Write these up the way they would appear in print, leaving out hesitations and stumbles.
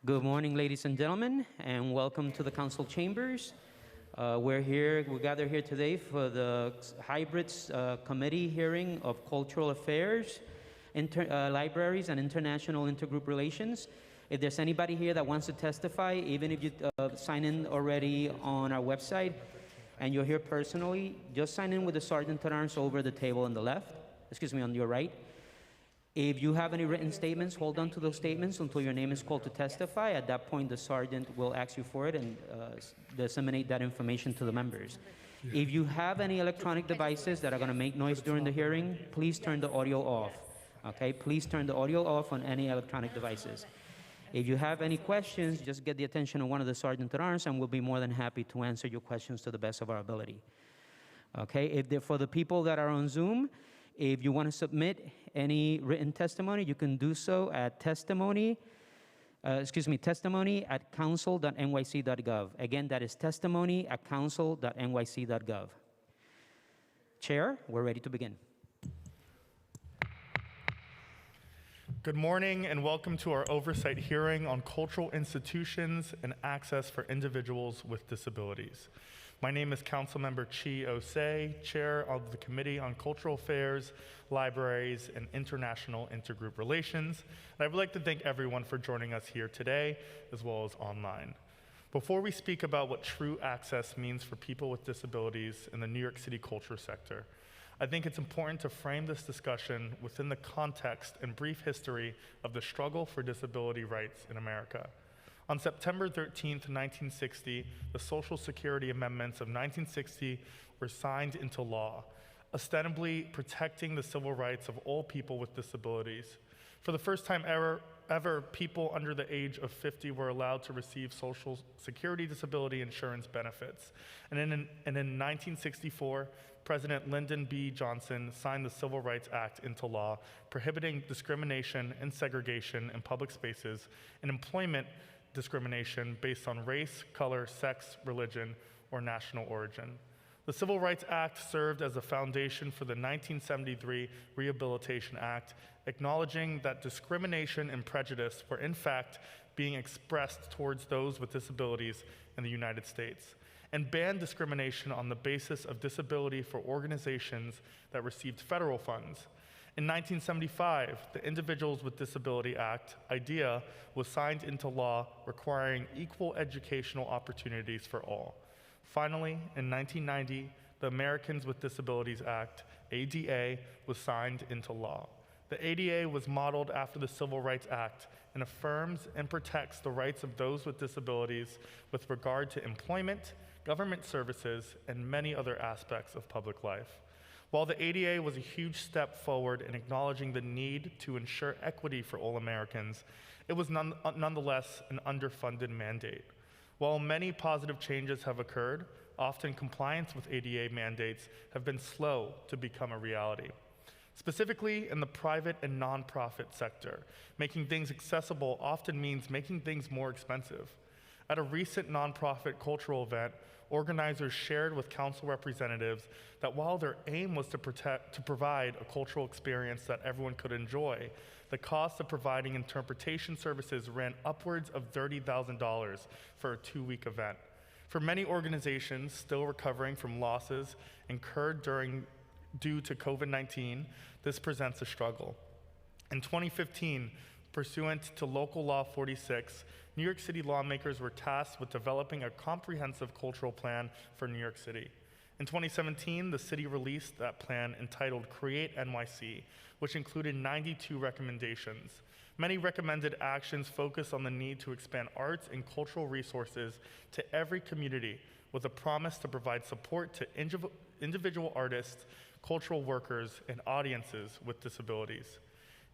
Good morning, ladies and gentlemen, and welcome to the council chambers. We gather here today for the Hybrids Committee hearing of Cultural Affairs, Libraries, and International Intergroup Relations. If there's anybody here that wants to testify, even if you sign in already on our website and you're here personally, just sign in with the Sergeant at Arms over the table on the left, on your right. If you have any written statements, hold on to those statements until your name is called to testify. At that point, the sergeant will ask you for it and disseminate that information to the members. If you have any electronic devices that are going to make noise during the hearing, please turn the audio off. Okay, please turn the audio off on any electronic devices. If you have any questions, just get the attention of one of the Sergeant at Arms, and we'll be more than happy to answer your questions to the best of our ability. Okay, for the people that are on Zoom, if you want to submit any written testimony, you can do so at testimony at council.nyc.gov. Again, that is testimony at council.nyc.gov. Chair, we're ready to begin. Good morning and welcome to our oversight hearing on cultural institutions and access for individuals with disabilities. My name is Councilmember Chi Osei, Chair of the Committee on Cultural Affairs, Libraries, and International Intergroup Relations. And I would like to thank everyone for joining us here today, as well as online. Before we speak about what true access means for people with disabilities in the New York City culture sector, I think it's important to frame this discussion within the context and brief history of the struggle for disability rights in America. On September 13th, 1960, the Social Security Amendments of 1960 were signed into law, ostensibly protecting the civil rights of all people with disabilities. For the first time ever, people under the age of 50 were allowed to receive Social Security disability insurance benefits. And in 1964, President Lyndon B. Johnson signed the Civil Rights Act into law, prohibiting discrimination and segregation in public spaces and employment discrimination based on race, color, sex, religion, or national origin. The Civil Rights Act served as a foundation for the 1973 Rehabilitation Act, acknowledging that discrimination and prejudice were in fact being expressed towards those with disabilities in the United States, and banned discrimination on the basis of disability for organizations that received federal funds. In 1975, the Individuals with Disability Act, IDEA, was signed into law requiring equal educational opportunities for all. Finally, in 1990, the Americans with Disabilities Act, ADA, was signed into law. The ADA was modeled after the Civil Rights Act and affirms and protects the rights of those with disabilities with regard to employment, government services, and many other aspects of public life. While the ADA was a huge step forward in acknowledging the need to ensure equity for all Americans, it was nonetheless an underfunded mandate. While many positive changes have occurred, often compliance with ADA mandates have been slow to become a reality. Specifically in the private and nonprofit sector, making things accessible often means making things more expensive. At a recent nonprofit cultural event, organizers shared with council representatives that while their aim was to provide a cultural experience that everyone could enjoy, the cost of providing interpretation services ran upwards of $30,000 for a 2-week event. For many organizations still recovering from losses incurred due to COVID-19, this presents a struggle. In 2015, pursuant to Local Law 46, New York City lawmakers were tasked with developing a comprehensive cultural plan for New York City. In 2017, the city released that plan entitled Create NYC, which included 92 recommendations. Many recommended actions focused on the need to expand arts and cultural resources to every community with a promise to provide support to individual artists, cultural workers, and audiences with disabilities.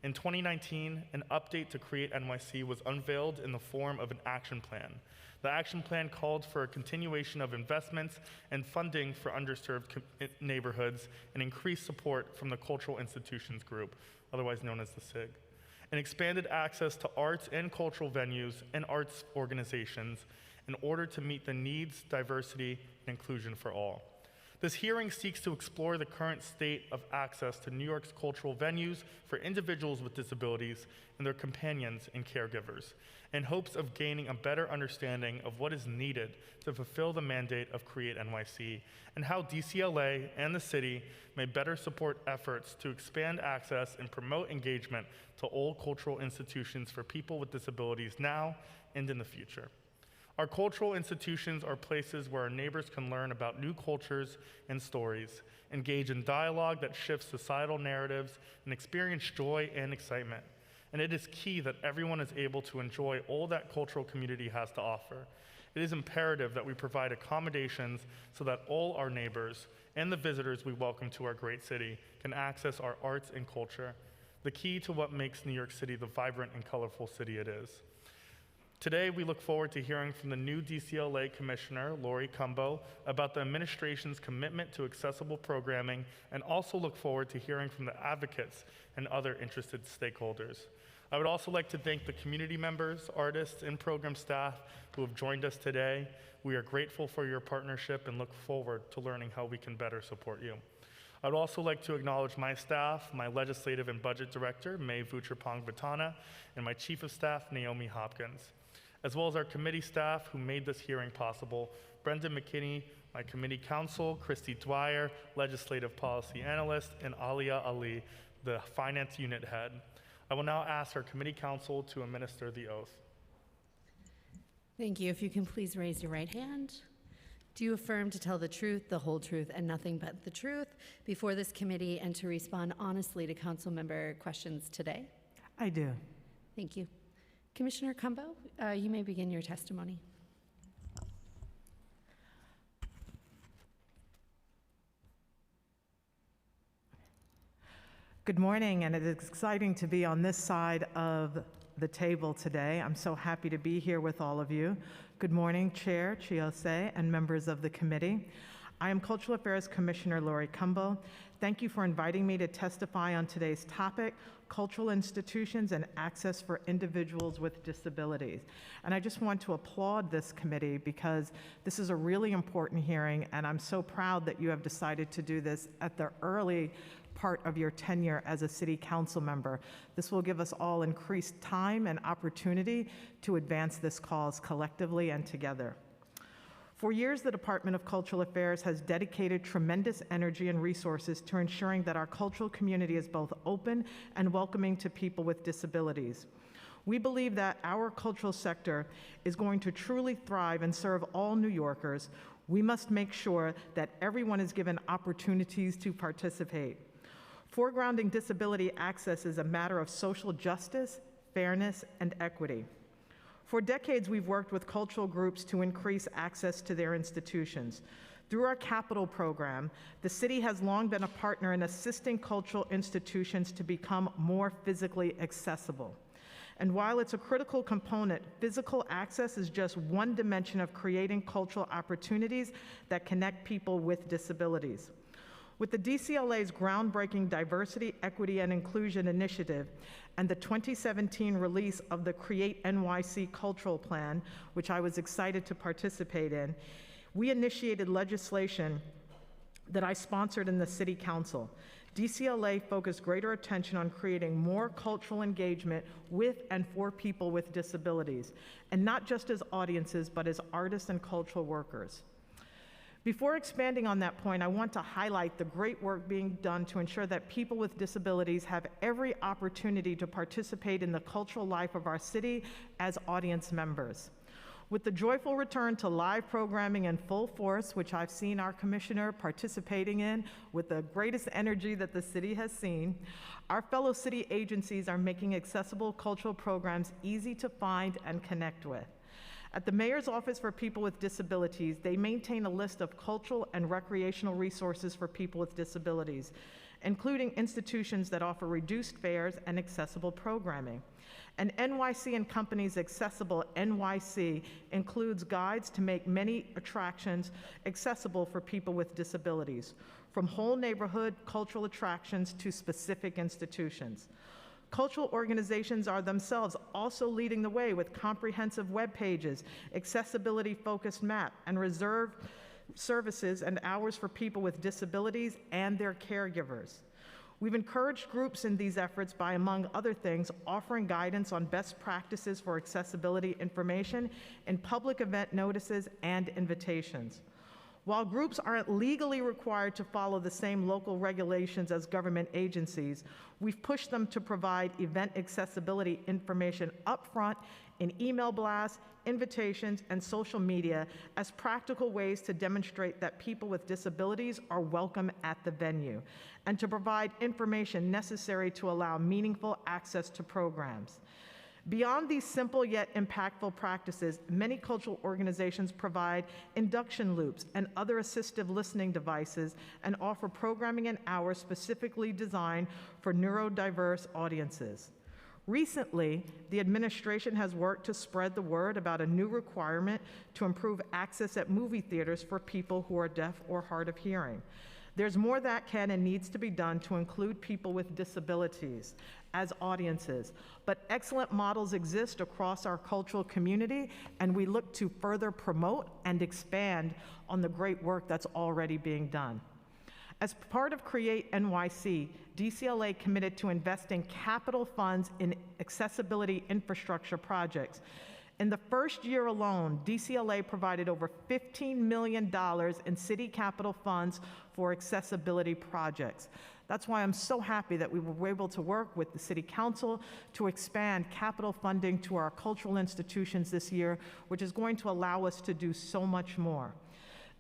In 2019, an update to Create NYC was unveiled in the form of an action plan. The action plan called for a continuation of investments and funding for underserved neighborhoods and increased support from the Cultural Institutions Group, otherwise known as the SIG, and expanded access to arts and cultural venues and arts organizations in order to meet the needs, diversity, and inclusion for all. This hearing seeks to explore the current state of access to New York's cultural venues for individuals with disabilities and their companions and caregivers, in hopes of gaining a better understanding of what is needed to fulfill the mandate of Create NYC, and how DCLA and the city may better support efforts to expand access and promote engagement to all cultural institutions for people with disabilities now and in the future. Our cultural institutions are places where our neighbors can learn about new cultures and stories, engage in dialogue that shifts societal narratives, and experience joy and excitement. And it is key that everyone is able to enjoy all that cultural community has to offer. It is imperative that we provide accommodations so that all our neighbors and the visitors we welcome to our great city can access our arts and culture, the key to what makes New York City the vibrant and colorful city it is. Today, we look forward to hearing from the new DCLA Commissioner, Lori Cumbo, about the administration's commitment to accessible programming, and also look forward to hearing from the advocates and other interested stakeholders. I would also like to thank the community members, artists, and program staff who have joined us today. We are grateful for your partnership and look forward to learning how we can better support you. I'd also like to acknowledge my staff, my Legislative and Budget Director, May Vutrapong-Vitana, and my Chief of Staff, Naomi Hopkins, as well as our committee staff who made this hearing possible, Brendan McKinney, my committee counsel, Christy Dwyer, Legislative Policy Analyst, and Alia Ali, the Finance Unit Head. I will now ask our committee counsel to administer the oath. Thank you. If you can please raise your right hand. Do you affirm to tell the truth, the whole truth, and nothing but the truth before this committee and to respond honestly to council member questions today? I do. Thank you. Commissioner Cumbo, you may begin your testimony. Good morning, and it is exciting to be on this side of the table today. I'm so happy to be here with all of you. Good morning, Chair Chiose and members of the committee. I am Cultural Affairs Commissioner Lori Cumbo. Thank you for inviting me to testify on today's topic, cultural institutions and access for individuals with disabilities. And I just want to applaud this committee because this is a really important hearing, and I'm so proud that you have decided to do this at the early part of your tenure as a city council member. This will give us all increased time and opportunity to advance this cause collectively and together. For years, the Department of Cultural Affairs has dedicated tremendous energy and resources to ensuring that our cultural community is both open and welcoming to people with disabilities. We believe that our cultural sector is going to truly thrive and serve all New Yorkers. We must make sure that everyone is given opportunities to participate. Foregrounding disability access is a matter of social justice, fairness, and equity. For decades, we've worked with cultural groups to increase access to their institutions. Through our capital program, the city has long been a partner in assisting cultural institutions to become more physically accessible. And while it's a critical component, physical access is just one dimension of creating cultural opportunities that connect people with disabilities. With the DCLA's groundbreaking Diversity, Equity, and Inclusion Initiative and the 2017 release of the Create NYC Cultural Plan, which I was excited to participate in, we initiated legislation that I sponsored in the City Council. DCLA focused greater attention on creating more cultural engagement with and for people with disabilities, and not just as audiences, but as artists and cultural workers. Before expanding on that point, I want to highlight the great work being done to ensure that people with disabilities have every opportunity to participate in the cultural life of our city as audience members. With the joyful return to live programming in full force, which I've seen our commissioner participating in with the greatest energy that the city has seen, our fellow city agencies are making accessible cultural programs easy to find and connect with. At the Mayor's Office for People with Disabilities, they maintain a list of cultural and recreational resources for people with disabilities, including institutions that offer reduced fares and accessible programming. And NYC & Company's Accessible NYC includes guides to make many attractions accessible for people with disabilities, from whole neighborhood cultural attractions to specific institutions. Cultural organizations are themselves also leading the way with comprehensive web pages, accessibility-focused map, and reserved services and hours for people with disabilities and their caregivers. We've encouraged groups in these efforts by, among other things, offering guidance on best practices for accessibility information in public event notices and invitations. While groups aren't legally required to follow the same local regulations as government agencies, we've pushed them to provide event accessibility information upfront in email blasts, invitations, and social media as practical ways to demonstrate that people with disabilities are welcome at the venue, and to provide information necessary to allow meaningful access to programs. Beyond these simple yet impactful practices, many cultural organizations provide induction loops and other assistive listening devices and offer programming and hours specifically designed for neurodiverse audiences. Recently, the administration has worked to spread the word about a new requirement to improve access at movie theaters for people who are deaf or hard of hearing. There's more that can and needs to be done to include people with disabilities as audiences, but excellent models exist across our cultural community, and we look to further promote and expand on the great work that's already being done. As part of Create NYC, DCLA committed to investing capital funds in accessibility infrastructure projects. In the first year alone, DCLA provided over $15 million in city capital funds for accessibility projects. That's why I'm so happy that we were able to work with the City Council to expand capital funding to our cultural institutions this year, which is going to allow us to do so much more.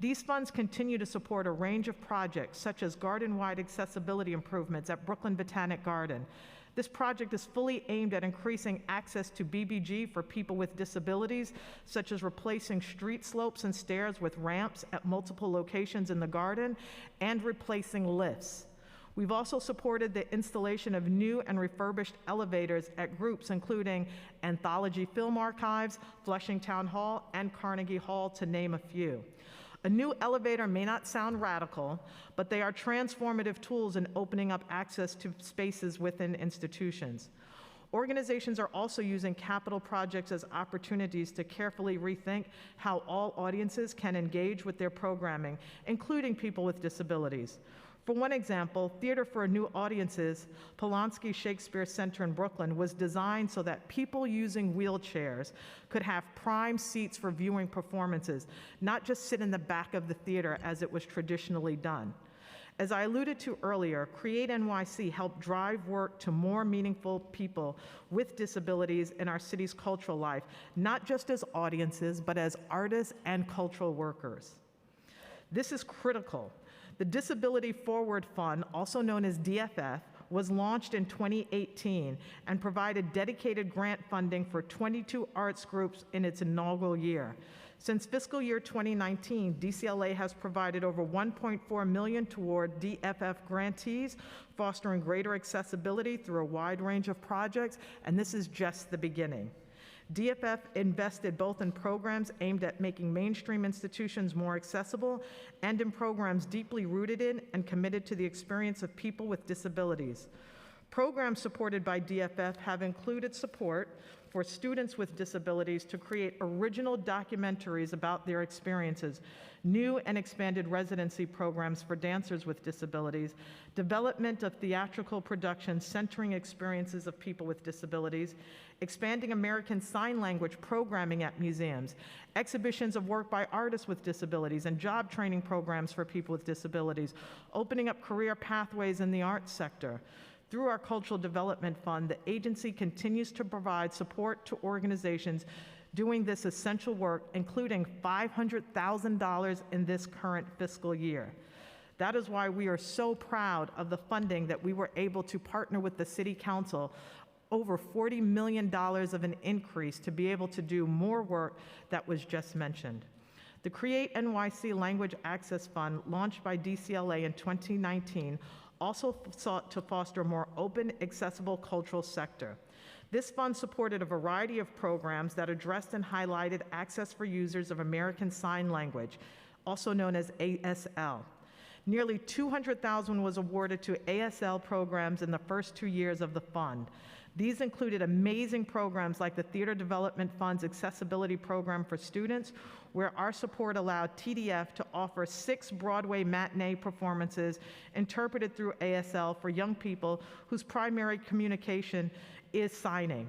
These funds continue to support a range of projects, such as garden-wide accessibility improvements at Brooklyn Botanic Garden. This project is fully aimed at increasing access to BBG for people with disabilities, such as replacing street slopes and stairs with ramps at multiple locations in the garden and replacing lifts. We've also supported the installation of new and refurbished elevators at groups including Anthology Film Archives, Flushing Town Hall, and Carnegie Hall, to name a few. A new elevator may not sound radical, but they are transformative tools in opening up access to spaces within institutions. Organizations are also using capital projects as opportunities to carefully rethink how all audiences can engage with their programming, including people with disabilities. For one example, Theater for New Audiences, Polanski Shakespeare Center in Brooklyn, was designed so that people using wheelchairs could have prime seats for viewing performances, not just sit in the back of the theater as it was traditionally done. As I alluded to earlier, Create NYC helped drive work to more meaningful people with disabilities in our city's cultural life, not just as audiences, but as artists and cultural workers. This is critical. The Disability Forward Fund, also known as DFF, was launched in 2018 and provided dedicated grant funding for 22 arts groups in its inaugural year. Since fiscal year 2019, DCLA has provided over $1.4 million toward DFF grantees, fostering greater accessibility through a wide range of projects, and this is just the beginning. DFF invested both in programs aimed at making mainstream institutions more accessible and in programs deeply rooted in and committed to the experience of people with disabilities. Programs supported by DFF have included support for students with disabilities to create original documentaries about their experiences, new and expanded residency programs for dancers with disabilities, development of theatrical productions centering experiences of people with disabilities, expanding American Sign Language programming at museums, exhibitions of work by artists with disabilities, and job training programs for people with disabilities, opening up career pathways in the arts sector. Through our Cultural Development Fund, the agency continues to provide support to organizations doing this essential work, including $500,000 in this current fiscal year. That is why we are so proud of the funding that we were able to partner with the City Council, over $40 million of an increase to be able to do more work that was just mentioned. The Create NYC Language Access Fund, launched by DCLA in 2019, also sought to foster a more open, accessible cultural sector. This fund supported a variety of programs that addressed and highlighted access for users of American Sign Language, also known as ASL. Nearly $200,000 was awarded to ASL programs in the first 2 years of the fund. These included amazing programs like the Theater Development Fund's Accessibility Program for Students, where our support allowed TDF to offer 6 Broadway matinee performances interpreted through ASL for young people whose primary communication is signing.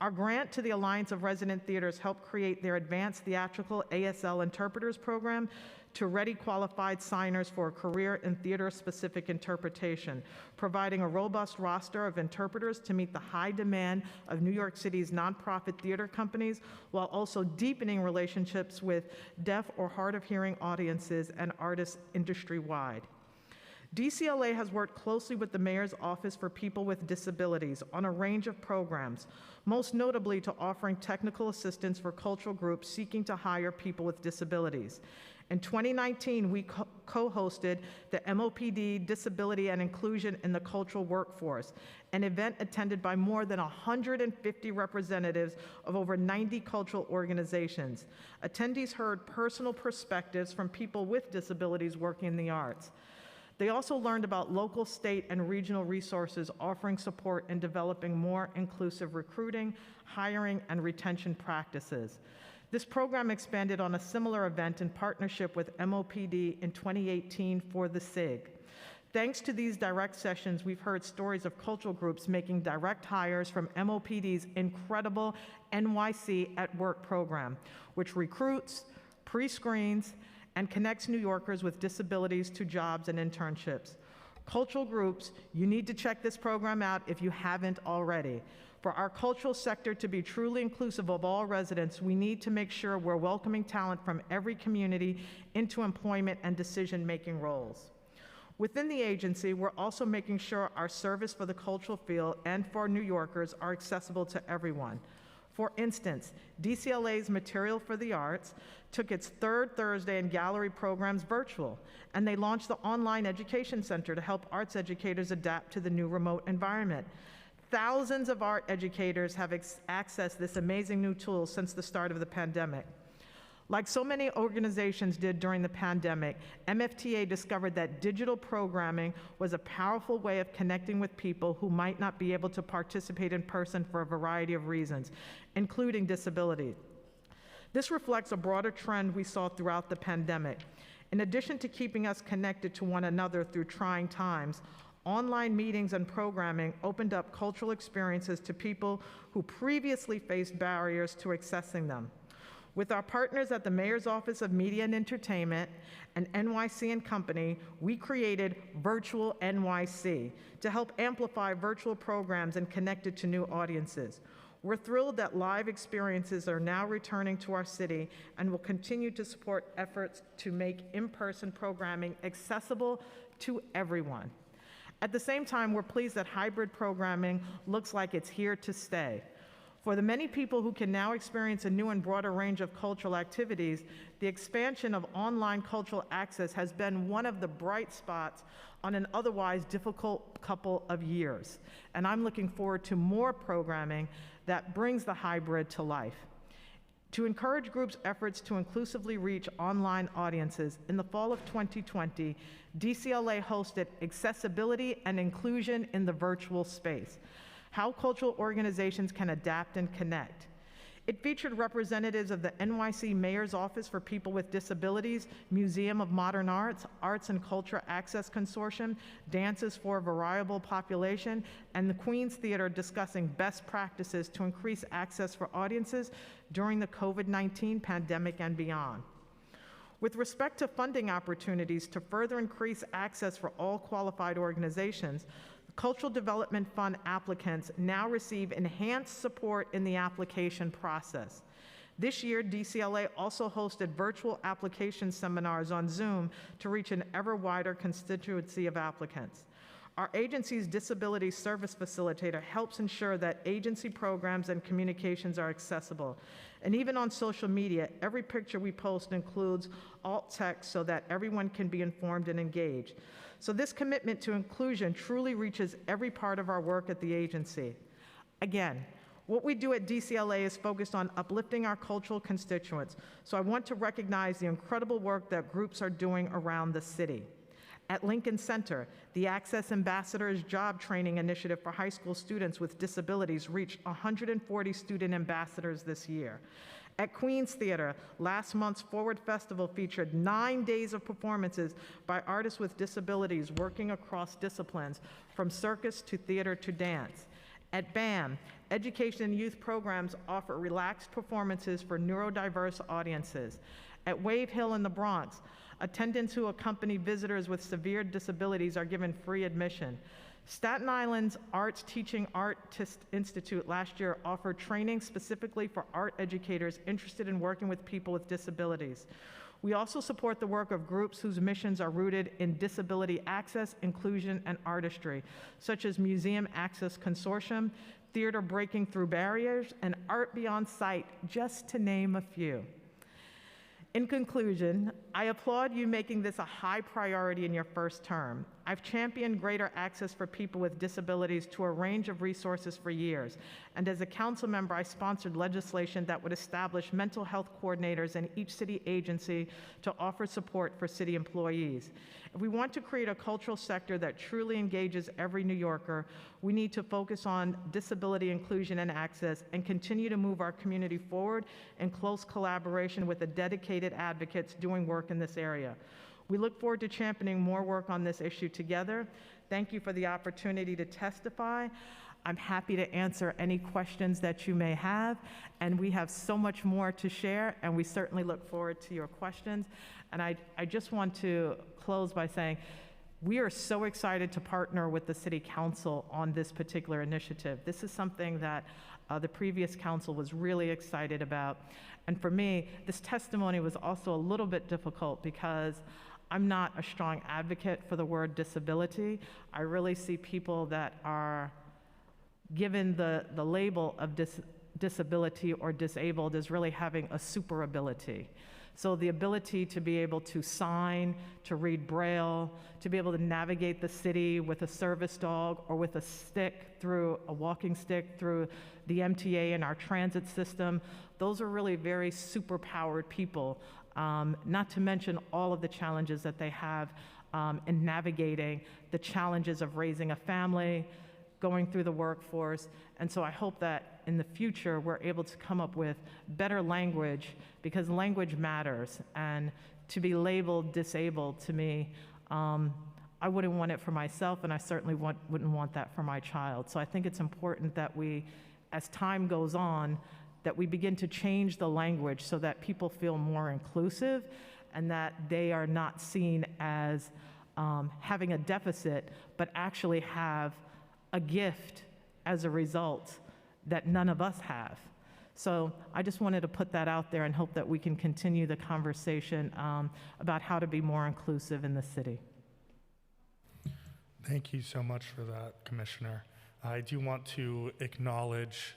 Our grant to the Alliance of Resident Theaters helped create their Advanced Theatrical ASL Interpreters Program to ready qualified signers for a career in theater-specific interpretation, providing a robust roster of interpreters to meet the high demand of New York City's nonprofit theater companies, while also deepening relationships with deaf or hard of hearing audiences and artists industry-wide. DCLA has worked closely with the Mayor's Office for People with Disabilities on a range of programs, most notably to offering technical assistance for cultural groups seeking to hire people with disabilities. In 2019, we co-hosted the MOPD Disability and Inclusion in the Cultural Workforce, an event attended by more than 150 representatives of over 90 cultural organizations. Attendees heard personal perspectives from people with disabilities working in the arts. They also learned about local, state, and regional resources offering support in developing more inclusive recruiting, hiring, and retention practices. This program expanded on a similar event in partnership with MOPD in 2018 for the SIG. Thanks to these direct sessions, we've heard stories of cultural groups making direct hires from MOPD's incredible NYC at Work program, which recruits, pre-screens, and connects New Yorkers with disabilities to jobs and internships. Cultural groups, you need to check this program out if you haven't already. For our cultural sector to be truly inclusive of all residents, we need to make sure we're welcoming talent from every community into employment and decision-making roles. Within the agency, we're also making sure our service for the cultural field and for New Yorkers are accessible to everyone. For instance, DCLA's Material for the Arts took its third Thursday in gallery programs virtual, and they launched the Online Education Center to help arts educators adapt to the new remote environment. Thousands of art educators have accessed this amazing new tool since the start of the pandemic. Like so many organizations did during the pandemic, MFTA discovered that digital programming was a powerful way of connecting with people who might not be able to participate in person for a variety of reasons, including disability. This reflects a broader trend we saw throughout the pandemic. In addition to keeping us connected to one another through trying times, online meetings and programming opened up cultural experiences to people who previously faced barriers to accessing them. With our partners at the Mayor's Office of Media and Entertainment and NYC & Company, we created Virtual NYC to help amplify virtual programs and connect it to new audiences. We're thrilled that live experiences are now returning to our city and will continue to support efforts to make in-person programming accessible to everyone. At the same time, we're pleased that hybrid programming looks like it's here to stay. For the many people who can now experience a new and broader range of cultural activities, the expansion of online cultural access has been one of the bright spots on an otherwise difficult couple of years. And I'm looking forward to more programming that brings the hybrid to life. To encourage groups' efforts to inclusively reach online audiences, in the fall of 2020, DCLA hosted Accessibility and Inclusion in the Virtual Space: How Cultural Organizations Can Adapt and Connect. It featured representatives of the NYC Mayor's Office for People with Disabilities, Museum of Modern Arts, Arts and Culture Access Consortium, Dances for a Variable Population, and the Queen's Theater discussing best practices to increase access for audiences during the COVID-19 pandemic and beyond. With respect to funding opportunities to further increase access for all qualified organizations, Cultural Development Fund applicants now receive enhanced support in the application process. This year, DCLA also hosted virtual application seminars on Zoom to reach an ever wider constituency of applicants. Our agency's Disability Service Facilitator helps ensure that agency programs and communications are accessible. And even on social media, every picture we post includes alt text so that everyone can be informed and engaged. So this commitment to inclusion truly reaches every part of our work at the agency. Again, what we do at DCLA is focused on uplifting our cultural constituents, so I want to recognize the incredible work that groups are doing around the city. At Lincoln Center, the Access Ambassadors Job Training Initiative for high school students with disabilities reached 140 student ambassadors this year. At Queens Theater, last month's Forward Festival featured 9 days of performances by artists with disabilities working across disciplines, from circus to theater to dance. At BAM, education and youth programs offer relaxed performances for neurodiverse audiences. At Wave Hill in the Bronx, attendants who accompany visitors with severe disabilities are given free admission. Staten Island's Arts Teaching Artist Institute last year offered training specifically for art educators interested in working with people with disabilities. We also support the work of groups whose missions are rooted in disability access, inclusion, and artistry, such as Museum Access Consortium, Theater Breaking Through Barriers, and Art Beyond Sight, just to name a few. In conclusion, I applaud you making this a high priority in your first term. I've championed greater access for people with disabilities to a range of resources for years, and as a council member, I sponsored legislation that would establish mental health coordinators in each city agency to offer support for city employees. If we want to create a cultural sector that truly engages every New Yorker, we need to focus on disability inclusion and access and continue to move our community forward in close collaboration with the dedicated advocates doing work in this area. We look forward to championing more work on this issue together. Thank you for the opportunity to testify. I'm happy to answer any questions that you may have, and we have so much more to share, and we certainly look forward to your questions. And I just want to close by saying, we are so excited to partner with the City Council on this particular initiative. This is something that the previous council was really excited about. And for me, this testimony was also a little bit difficult because I'm not a strong advocate for the word disability. I really see people that are given the label of disability or disabled as really having a super ability. So the ability to be able to sign, to read Braille, to be able to navigate the city with a service dog or with a stick through, a walking stick through the MTA and our transit system, those are really very super-powered people, not to mention all of the challenges that they have in navigating the challenges of raising a family, going through the workforce. And so I hope that in the future we're able to come up with better language, because language matters. And to be labeled disabled, to me, I wouldn't want it for myself, and I certainly wouldn't want that for my child. So I think it's important that we, as time goes on, that we begin to change the language so that people feel more inclusive and that they are not seen as having a deficit, but actually have a gift as a result that none of us have. So I just wanted to put that out there and hope that we can continue the conversation about how to be more inclusive in the city. Thank you so much for that, Commissioner. I do want to acknowledge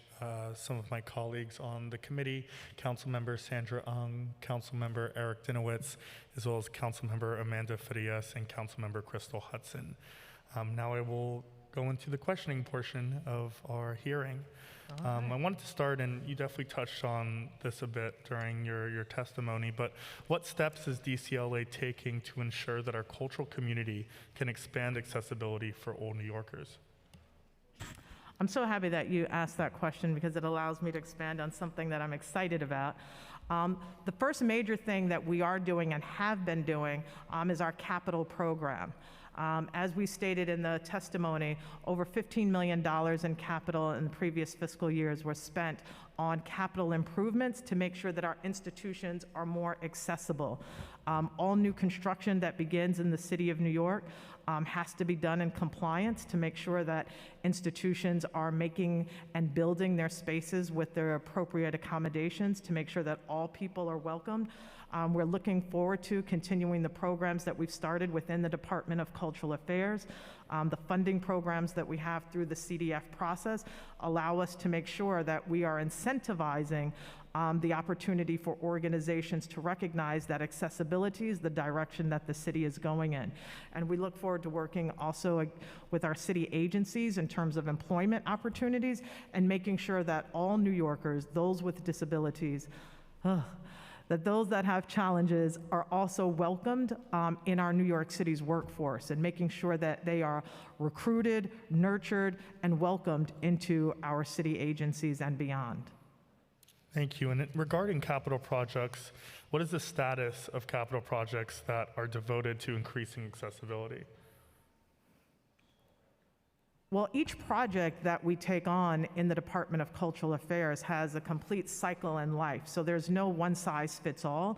some of my colleagues on the committee, Councilmember Sandra Ung, Councilmember Eric Dinowitz, as well as Councilmember Amanda Farias and Councilmember Crystal Hudson. Now I will go into the questioning portion of our hearing. I wanted to start, and you definitely touched on this a bit during your testimony, but what steps is DCLA taking to ensure that our cultural community can expand accessibility for all New Yorkers? I'm so happy that you asked that question because it allows me to expand on something that I'm excited about. The first major thing that we are doing and have been doing is our capital program. As we stated in the testimony, over $15 million in capital in the previous fiscal years were spent on capital improvements to make sure that our institutions are more accessible. All new construction that begins in the city of New York has to be done in compliance to make sure that institutions are making and building their spaces with their appropriate accommodations to make sure that all people are welcomed. We're looking forward to continuing the programs that we've started within the Department of Cultural Affairs. The funding programs that we have through the CDF process allow us to make sure that we are incentivizing the opportunity for organizations to recognize that accessibility is the direction that the city is going in. And we look forward to working also with our city agencies in terms of employment opportunities and making sure that all New Yorkers, those with disabilities, that those that have challenges are also welcomed in our New York City's workforce, and making sure that they are recruited, nurtured, and welcomed into our city agencies and beyond. Thank you. And regarding capital projects, what is the status of capital projects that are devoted to increasing accessibility? Well, each project that we take on in the Department of Cultural Affairs has a complete cycle in life, so there's no one size fits all.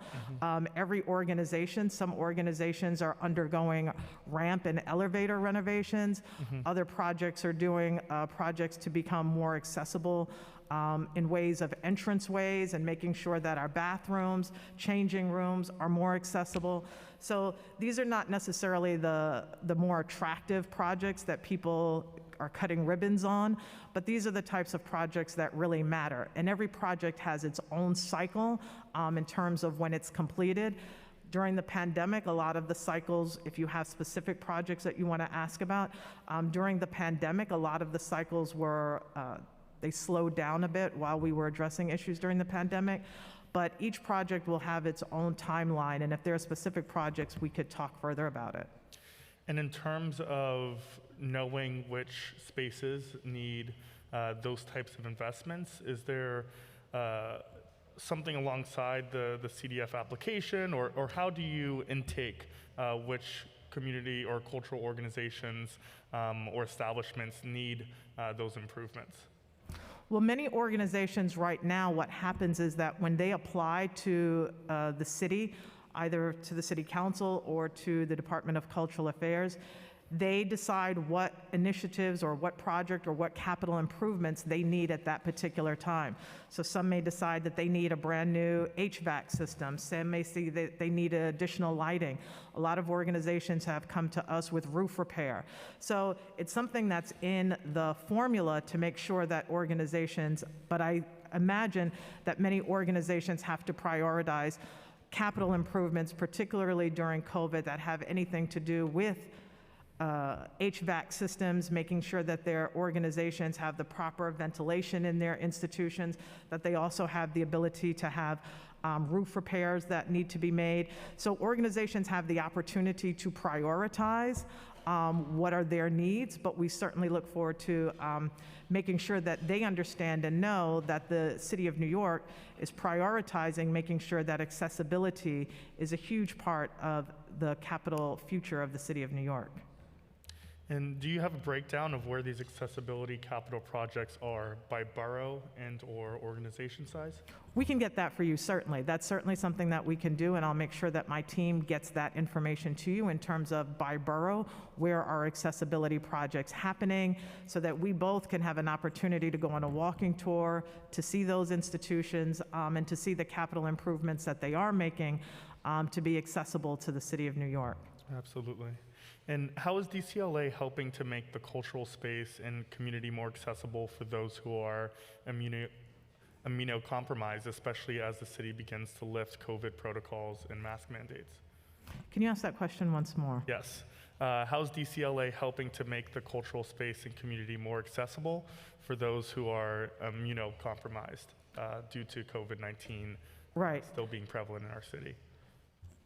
Every organization, some organizations are undergoing ramp and elevator renovations. Other projects are doing projects to become more accessible in ways of entranceways and making sure that our bathrooms, changing rooms are more accessible. So these are not necessarily the more attractive projects that people are cutting ribbons on, but these are the types of projects that really matter. And every project has its own cycle in terms of when it's completed. During the pandemic, a lot of the cycles, if you have specific projects that you want to ask about, during the pandemic, a lot of the cycles were, they slowed down a bit while we were addressing issues during the pandemic. But each project will have its own timeline, and if there are specific projects, we could talk further about it. And in terms of knowing which spaces need those types of investments, is there something alongside the CDF application, or how do you intake which community or cultural organizations or establishments need those improvements? Well, many organizations right now, what happens is that when they apply to the city, either to the City Council or to the Department of Cultural Affairs, they decide what initiatives or what project or what capital improvements they need at that particular time. So some may decide that they need a brand new HVAC system. Some may see that they need additional lighting. A lot of organizations have come to us with roof repair. So it's something that's in the formula to make sure that organizations, but I imagine that many organizations have to prioritize capital improvements, particularly during COVID, that have anything to do with HVAC systems, making sure that their organizations have the proper ventilation in their institutions, that they also have the ability to have roof repairs that need to be made. So organizations have the opportunity to prioritize what are their needs, but we certainly look forward to making sure that they understand and know that the City of New York is prioritizing making sure that accessibility is a huge part of the capital future of the City of New York. And do you have a breakdown of where these accessibility capital projects are by borough and or organization size? We can get that for you, certainly. That's certainly something that we can do, and I'll make sure that my team gets that information to you in terms of by borough, where are accessibility projects happening, so that we both can have an opportunity to go on a walking tour, to see those institutions, and to see the capital improvements that they are making to be accessible to the City of New York. Absolutely. And how is DCLA helping to make the cultural space and community more accessible for those who are immunocompromised, especially as the city begins to lift COVID protocols and mask mandates? Can you ask that question once more? Yes. How is DCLA helping to make the cultural space and community more accessible for those who are immunocompromised due to COVID-19 still being prevalent in our city?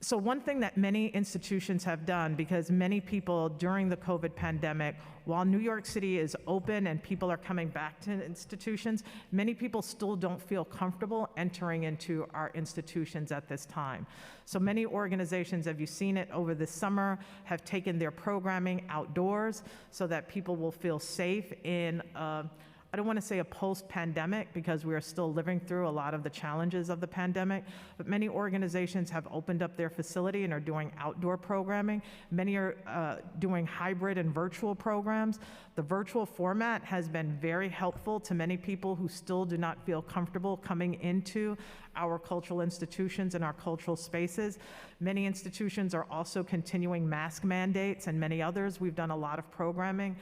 So one thing that many institutions have done, because many people during the COVID pandemic, while New York City is open and people are coming back to institutions, many people still don't feel comfortable entering into our institutions at this time. So many organizations, have you seen it over the summer, have taken their programming outdoors so that people will feel safe in I don't want to say a post-pandemic, because we are still living through a lot of the challenges of the pandemic, but many organizations have opened up their facility and are doing outdoor programming. Many are doing hybrid and virtual programs. The virtual format has been very helpful to many people who still do not feel comfortable coming into our cultural institutions and our cultural spaces. Many institutions are also continuing mask mandates, and many others. We've done a lot of programming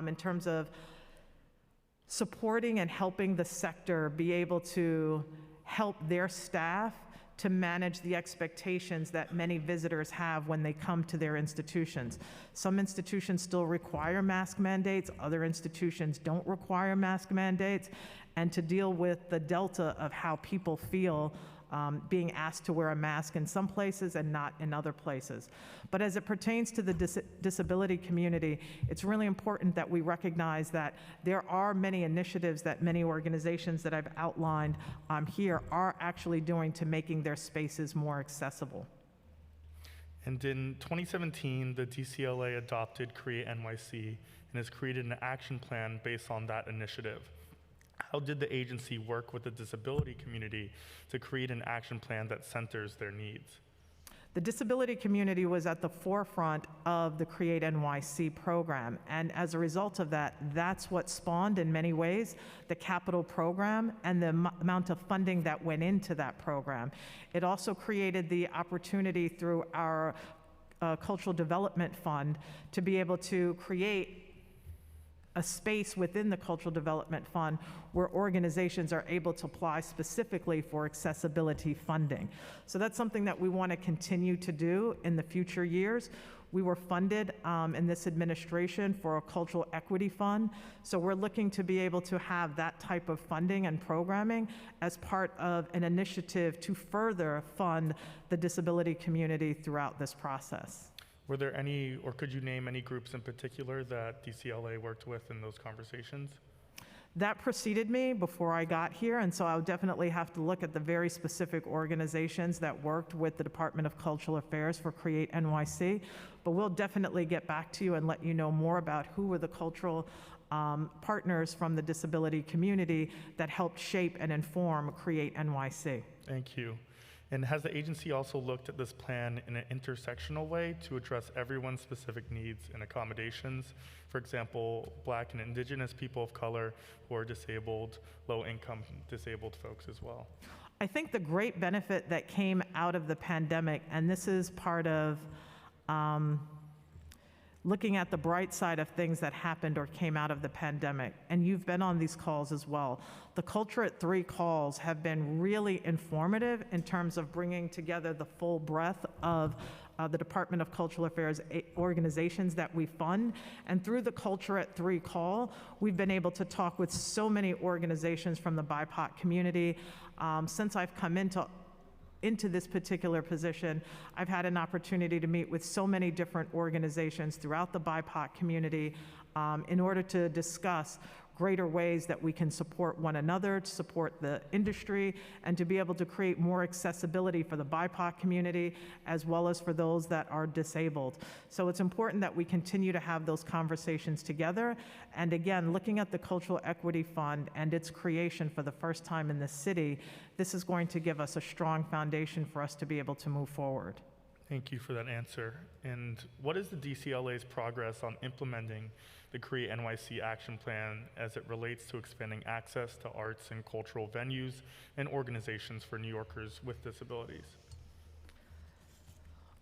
in terms of supporting and helping the sector be able to help their staff to manage the expectations that many visitors have when they come to their institutions. Some institutions still require mask mandates, other institutions don't require mask mandates, and to deal with the delta of how people feel being asked to wear a mask in some places and not in other places. But as it pertains to the disability community, it's really important that we recognize that there are many initiatives that many organizations that I've outlined here are actually doing to making their spaces more accessible. And in 2017, the DCLA adopted Create NYC and has created an action plan based on that initiative. How did the agency work with the disability community to create an action plan that centers their needs? The disability community was at the forefront of the Create NYC program, and as a result of that, that's what spawned in many ways the capital program and the amount of funding that went into that program. It also created the opportunity through our Cultural Development Fund to be able to create a space within the Cultural Development Fund where organizations are able to apply specifically for accessibility funding. So that's something that we want to continue to do in the future years. We were funded in this administration for a cultural equity fund, so we're looking to be able to have that type of funding and programming as part of an initiative to further fund the disability community throughout this process. Were there any, or could you name any groups in particular that DCLA worked with in those conversations? That preceded me before I got here, and so I would definitely have to look at the very specific organizations that worked with the Department of Cultural Affairs for Create NYC, but we'll definitely get back to you and let you know more about who were the cultural partners from the disability community that helped shape and inform Create NYC. Thank you. And has the agency also looked at this plan in an intersectional way to address everyone's specific needs and accommodations? For example, Black and Indigenous people of color who are disabled, low-income disabled folks as well. I think the great benefit that came out of the pandemic, and this is part of looking at the bright side of things that happened or came out of the pandemic, and you've been on these calls as well. The Culture at 3 calls have been really informative in terms of bringing together the full breadth of the Department of Cultural Affairs organizations that we fund. And through the Culture at 3 call, we've been able to talk with so many organizations from the BIPOC community. Since I've come into this particular position, I've had an opportunity to meet with so many different organizations throughout the BIPOC community in order to discuss greater ways that we can support one another, to support the industry, and to be able to create more accessibility for the BIPOC community as well as for those that are disabled. So it's important that we continue to have those conversations together. And again, looking at the Cultural Equity Fund and its creation for the first time in the city, this is going to give us a strong foundation for us to be able to move forward. Thank you for that answer. And what is the DCLA's progress on implementing the Create NYC action plan as it relates to expanding access to arts and cultural venues and organizations for New Yorkers with disabilities?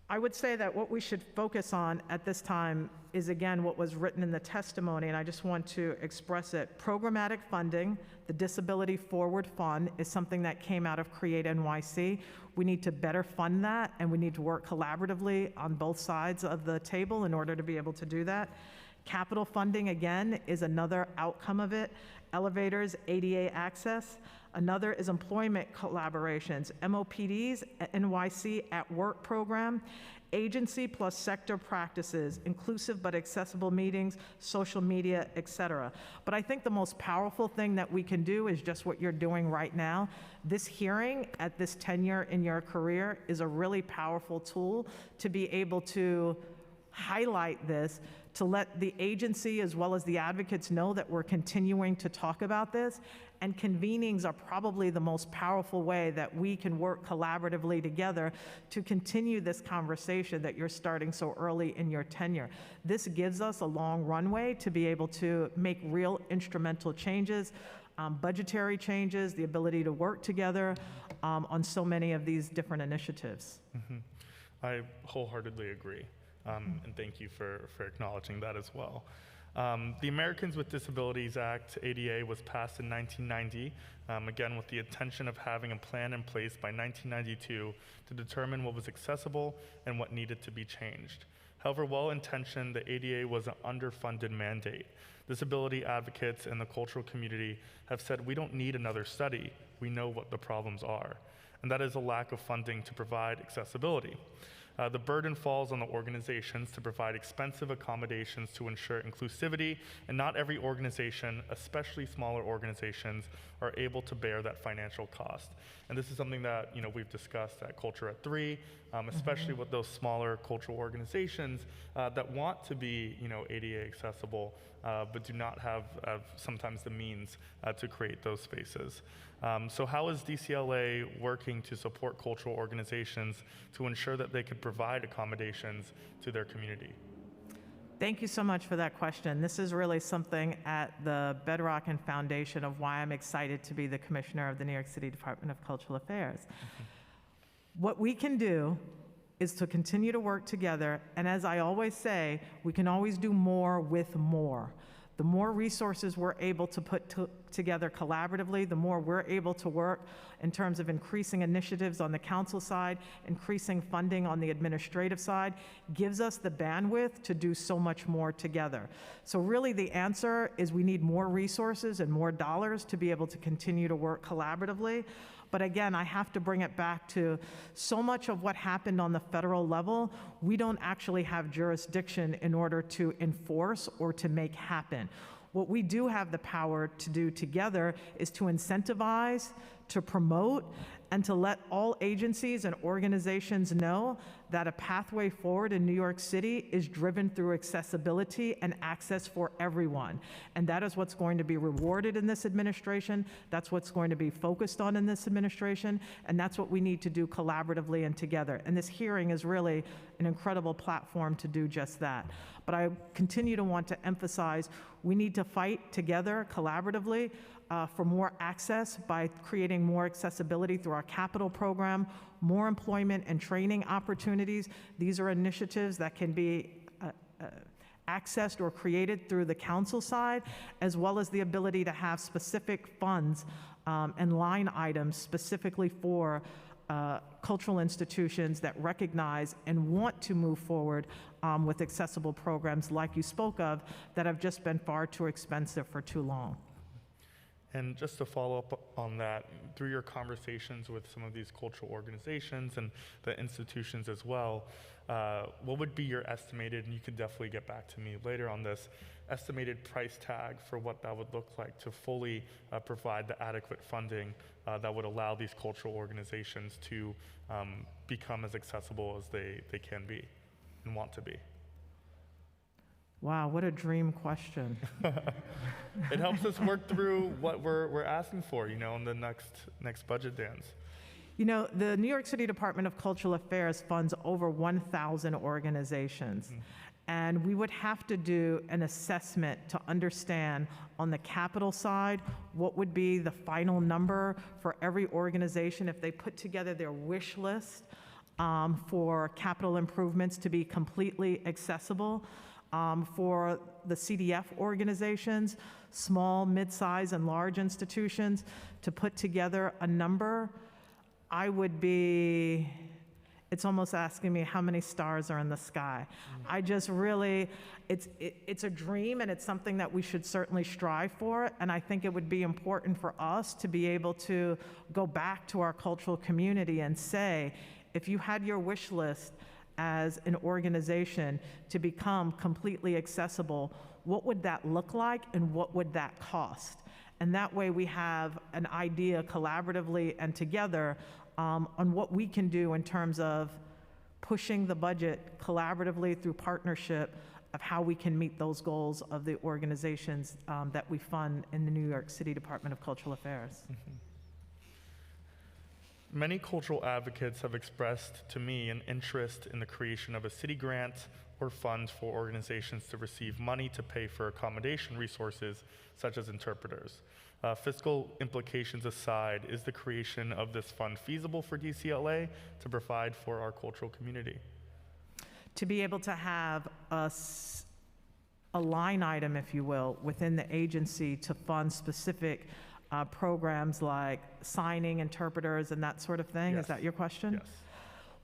I would say that what we should focus on at this time is, again, what was written in the testimony, and I just want to express it. Programmatic funding, the Disability Forward Fund, is something that came out of Create NYC. We need to better fund that, and we need to work collaboratively on both sides of the table in order to be able to do that. Capital funding, again, is another outcome of it. Elevators, ADA access. Another is employment collaborations, MOPDs, NYC at Work program, agency plus sector practices, inclusive but accessible meetings, social media, etc. But I think the most powerful thing that we can do is just what you're doing right now. This hearing at this tenure in your career is a really powerful tool to be able to highlight this, to let the agency as well as the advocates know that we're continuing to talk about this. And convenings are probably the most powerful way that we can work collaboratively together to continue this conversation that you're starting so early in your tenure. This gives us a long runway to be able to make real instrumental changes, budgetary changes, the ability to work together on so many of these different initiatives. Mm-hmm. I wholeheartedly agree. And thank you for acknowledging that as well. The Americans with Disabilities Act, ADA, was passed in 1990, again with the intention of having a plan in place by 1992 to determine what was accessible and what needed to be changed. However well-intentioned, the ADA was an underfunded mandate. Disability advocates and the cultural community have said we don't need another study. We know what the problems are. and that is a lack of funding to provide accessibility. The burden falls on the organizations to provide expensive accommodations to ensure inclusivity, and not every organization, especially smaller organizations, are able to bear that financial cost. And this is something that we've discussed at Culture at 3, especially with those smaller cultural organizations that want to be ADA accessible, but do not have sometimes the means to create those spaces. So how is DCLA working to support cultural organizations to ensure that they could provide accommodations to their community? Thank you so much for that question. This is really something at the bedrock and foundation of why I'm excited to be the commissioner of the New York City Department of Cultural Affairs. What we can do is to continue to work together, and as I always say, we can always do more with more. The more resources we're able to put together collaboratively, the more we're able to work in terms of increasing initiatives on the council side, increasing funding on the administrative side, gives us the bandwidth to do so much more together. So really the answer is we need more resources and more dollars to be able to continue to work collaboratively. But again, I have to bring it back to so much of what happened on the federal level, we don't actually have jurisdiction in order to enforce or to make happen. What we do have the power to do together is to incentivize, to promote, and to let all agencies and organizations know that a pathway forward in New York City is driven through accessibility and access for everyone. And that is what's going to be rewarded in this administration. That's what's going to be focused on in this administration. And that's what we need to do collaboratively and together. And this hearing is really an incredible platform to do just that. But I continue to want to emphasize we need to fight together collaboratively for more access by creating more accessibility through our capital program, more employment and training opportunities. These are initiatives that can be accessed or created through the council side, as well as the ability to have specific funds and line items specifically for cultural institutions that recognize and want to move forward with accessible programs like you spoke of that have just been far too expensive for too long. And just to follow up on that, through your conversations with some of these cultural organizations and the institutions as well, what would be your estimated, and you could definitely get back to me later on this, estimated price tag for what that would look like to fully provide the adequate funding that would allow these cultural organizations to become as accessible as they can be and want to be? Wow, what a dream question. It helps us work through what we're asking for, in the next budget dance. The New York City Department of Cultural Affairs funds over 1,000 organizations. And we would have to do an assessment to understand on the capital side what would be the final number for every organization if they put together their wish list for capital improvements to be completely accessible. For the CDF organizations, small, mid-size, and large institutions, to put together a number, I would be, it's almost asking me how many stars are in the sky. I just really, it's a dream, and it's something that we should certainly strive for, and I think it would be important for us to be able to go back to our cultural community and say, if you had your wish list as an organization to become completely accessible, what would that look like and what would that cost? And that way we have an idea collaboratively and together on what we can do in terms of pushing the budget collaboratively through partnership of how we can meet those goals of the organizations that we fund in the New York City Department of Cultural Affairs. Many cultural advocates have expressed to me an interest in the creation of a city grant or fund for organizations to receive money to pay for accommodation resources, such as interpreters. Fiscal implications aside, is the creation of this fund feasible for DCLA to provide for our cultural community? To be able to have a line item, if you will, within the agency to fund specific programs like signing interpreters and that sort of thing? Yes. Is that your question? Yes.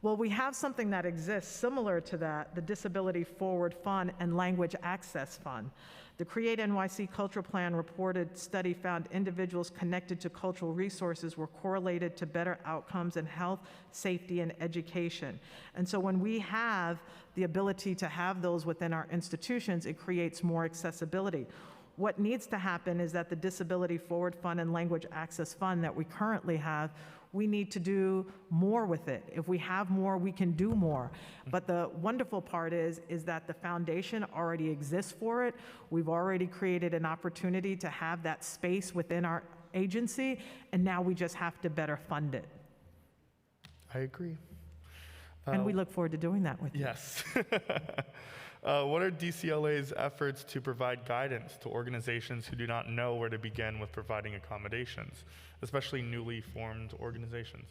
Well, we have something that exists similar to that, the Disability Forward Fund and Language Access Fund. The Create NYC Cultural Plan reported study found individuals connected to cultural resources were correlated to better outcomes in health, safety, and education. And so when we have the ability to have those within our institutions, it creates more accessibility. What needs to happen is that the Disability Forward Fund and Language Access Fund that we currently have, we need to do more with it. If we have more, we can do more. But the wonderful part is that the foundation already exists for it. We've already created an opportunity to have that space within our agency, and now we just have to better fund it. I agree. And we look forward to doing that with you. Yes. What are DCLA's efforts to provide guidance to organizations who do not know where to begin with providing accommodations, especially newly formed organizations?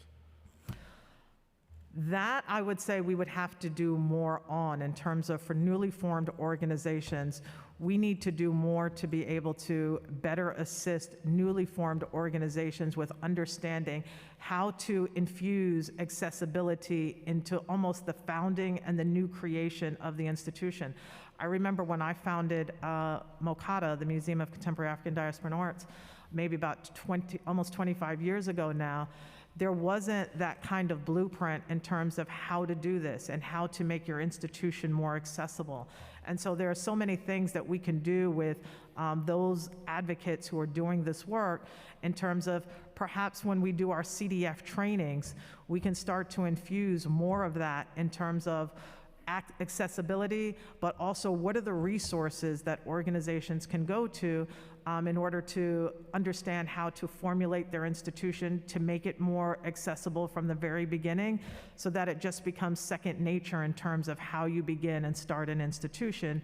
That, I would say, we would have to do more on in terms of for newly formed organizations. We need to do more to be able to better assist newly formed organizations with understanding how to infuse accessibility into almost the founding and the new creation of the institution. I remember when I founded MOCADA, the Museum of Contemporary African Diasporan Arts, maybe about almost 25 years ago now. There wasn't that kind of blueprint in terms of how to do this and how to make your institution more accessible. And so there are so many things that we can do with those advocates who are doing this work in terms of perhaps when we do our CDF trainings, we can start to infuse more of that in terms of accessibility, but also what are the resources that organizations can go to in order to understand how to formulate their institution to make it more accessible from the very beginning so that it just becomes second nature in terms of how you begin and start an institution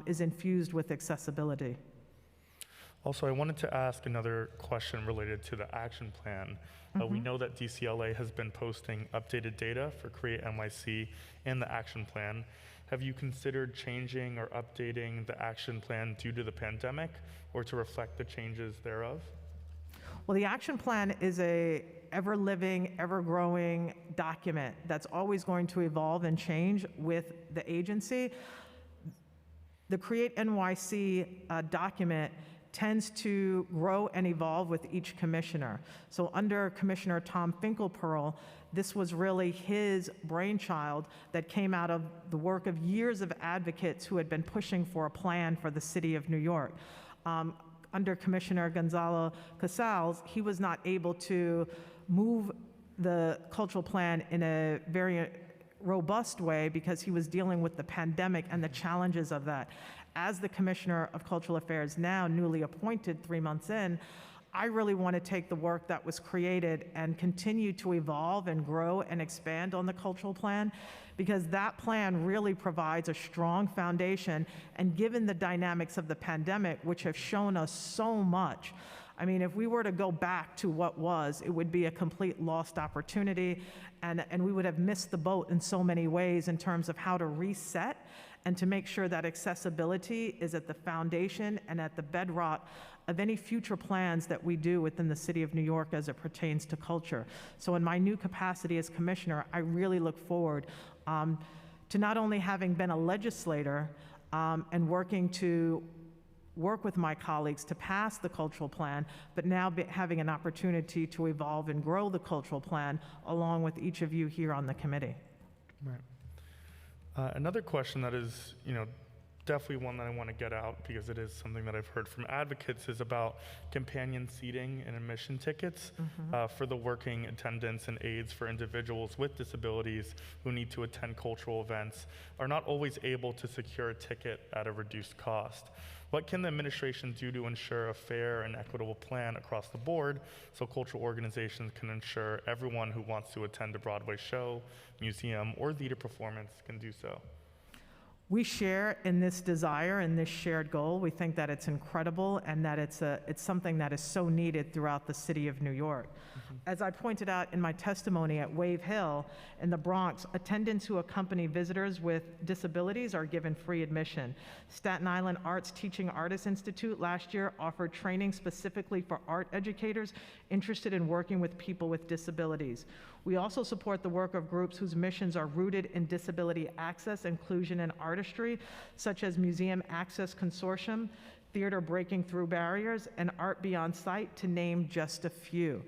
is infused with accessibility. Also, I wanted to ask another question related to the action plan. We know that DCLA has been posting updated data for Create NYC and the action plan. Have you considered changing or updating the action plan due to the pandemic or to reflect the changes thereof? Well, the action plan is a ever-living, ever-growing document that's always going to evolve and change with the agency. The Create NYC document tends to grow and evolve with each commissioner. So under Commissioner Tom Finkelpearl, this was really his brainchild that came out of the work of years of advocates who had been pushing for a plan for the city of New York. Under Commissioner Gonzalo Casals, he was not able to move the cultural plan in a very robust way because he was dealing with the pandemic and the challenges of that. As the Commissioner of Cultural Affairs now, newly appointed 3 months in, I really want to take the work that was created and continue to evolve and grow and expand on the cultural plan, because that plan really provides a strong foundation. And given the dynamics of the pandemic, which have shown us so much, I mean, if we were to go back to what was, it would be a complete lost opportunity, and we would have missed the boat in so many ways in terms of how to reset and to make sure that accessibility is at the foundation and at the bedrock of any future plans that we do within the City of New York as it pertains to culture. So in my new capacity as commissioner, I really look forward to not only having been a legislator and working to work with my colleagues to pass the cultural plan, but now having an opportunity to evolve and grow the cultural plan along with each of you here on the committee. Right. Another question that is, definitely one that I want to get out because it is something that I've heard from advocates is about companion seating and admission tickets for the working attendants and aides for individuals with disabilities who need to attend cultural events are not always able to secure a ticket at a reduced cost. What can the administration do to ensure a fair and equitable plan across the board so cultural organizations can ensure everyone who wants to attend a Broadway show, museum, or theater performance can do so? We share in this desire and this shared goal. We think that it's incredible and that it's something that is so needed throughout the city of New York. As I pointed out in my testimony at Wave Hill in the Bronx, attendants who accompany visitors with disabilities are given free admission. Staten Island Arts Teaching Artists Institute last year offered training specifically for art educators interested in working with people with disabilities. We also support the work of groups whose missions are rooted in disability access, inclusion, and artistry, such as Museum Access Consortium, Theater Breaking Through Barriers, and Art Beyond Sight, to name just a few.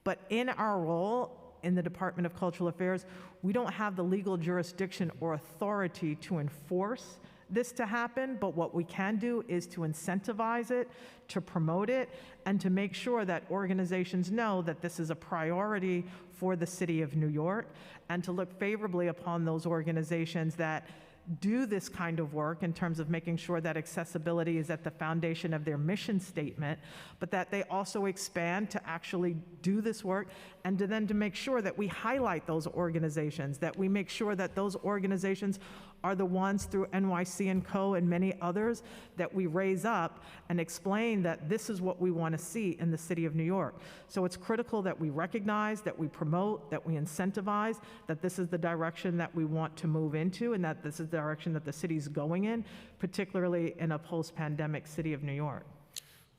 But in our role in the Department of Cultural Affairs, we don't have the legal jurisdiction or authority to enforce this to happen, but what we can do is to incentivize it, to promote it, and to make sure that organizations know that this is a priority for the city of New York, and to look favorably upon those organizations that do this kind of work in terms of making sure that accessibility is at the foundation of their mission statement, but that they also expand to actually do this work, and to make sure that we highlight those organizations, that we make sure that those organizations are the ones through NYC & Co. and many others that we raise up and explain that this is what we want to see in the city of New York. So it's critical that we recognize, that we promote, that we incentivize, that this is the direction that we want to move into, and that this is the direction that the city's going in, particularly in a post-pandemic city of New York.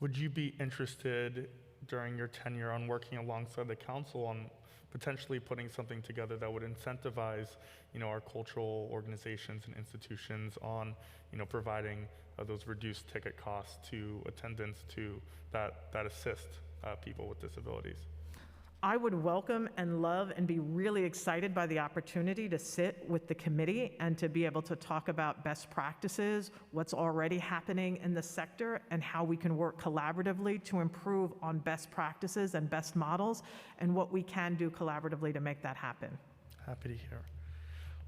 Would you be interested during your tenure on working alongside the council on potentially putting something together that would incentivize, our cultural organizations and institutions on, providing those reduced ticket costs to attendants that assist people with disabilities? I would welcome and love and be really excited by the opportunity to sit with the committee and to be able to talk about best practices, what's already happening in the sector, and how we can work collaboratively to improve on best practices and best models, and what we can do collaboratively to make that happen. Happy to hear.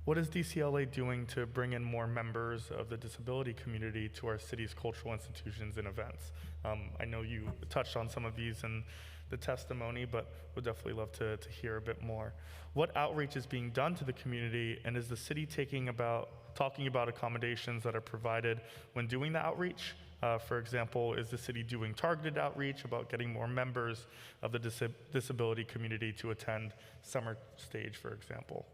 What is DCLA doing to bring in more members of the disability community to our city's cultural institutions and events? I know you touched on some of these in the testimony, but would definitely love to hear a bit more. What outreach is being done to the community, and is the city talking about accommodations that are provided when doing the outreach? For example, is the city doing targeted outreach about getting more members of the disability community to attend Summer Stage, for example?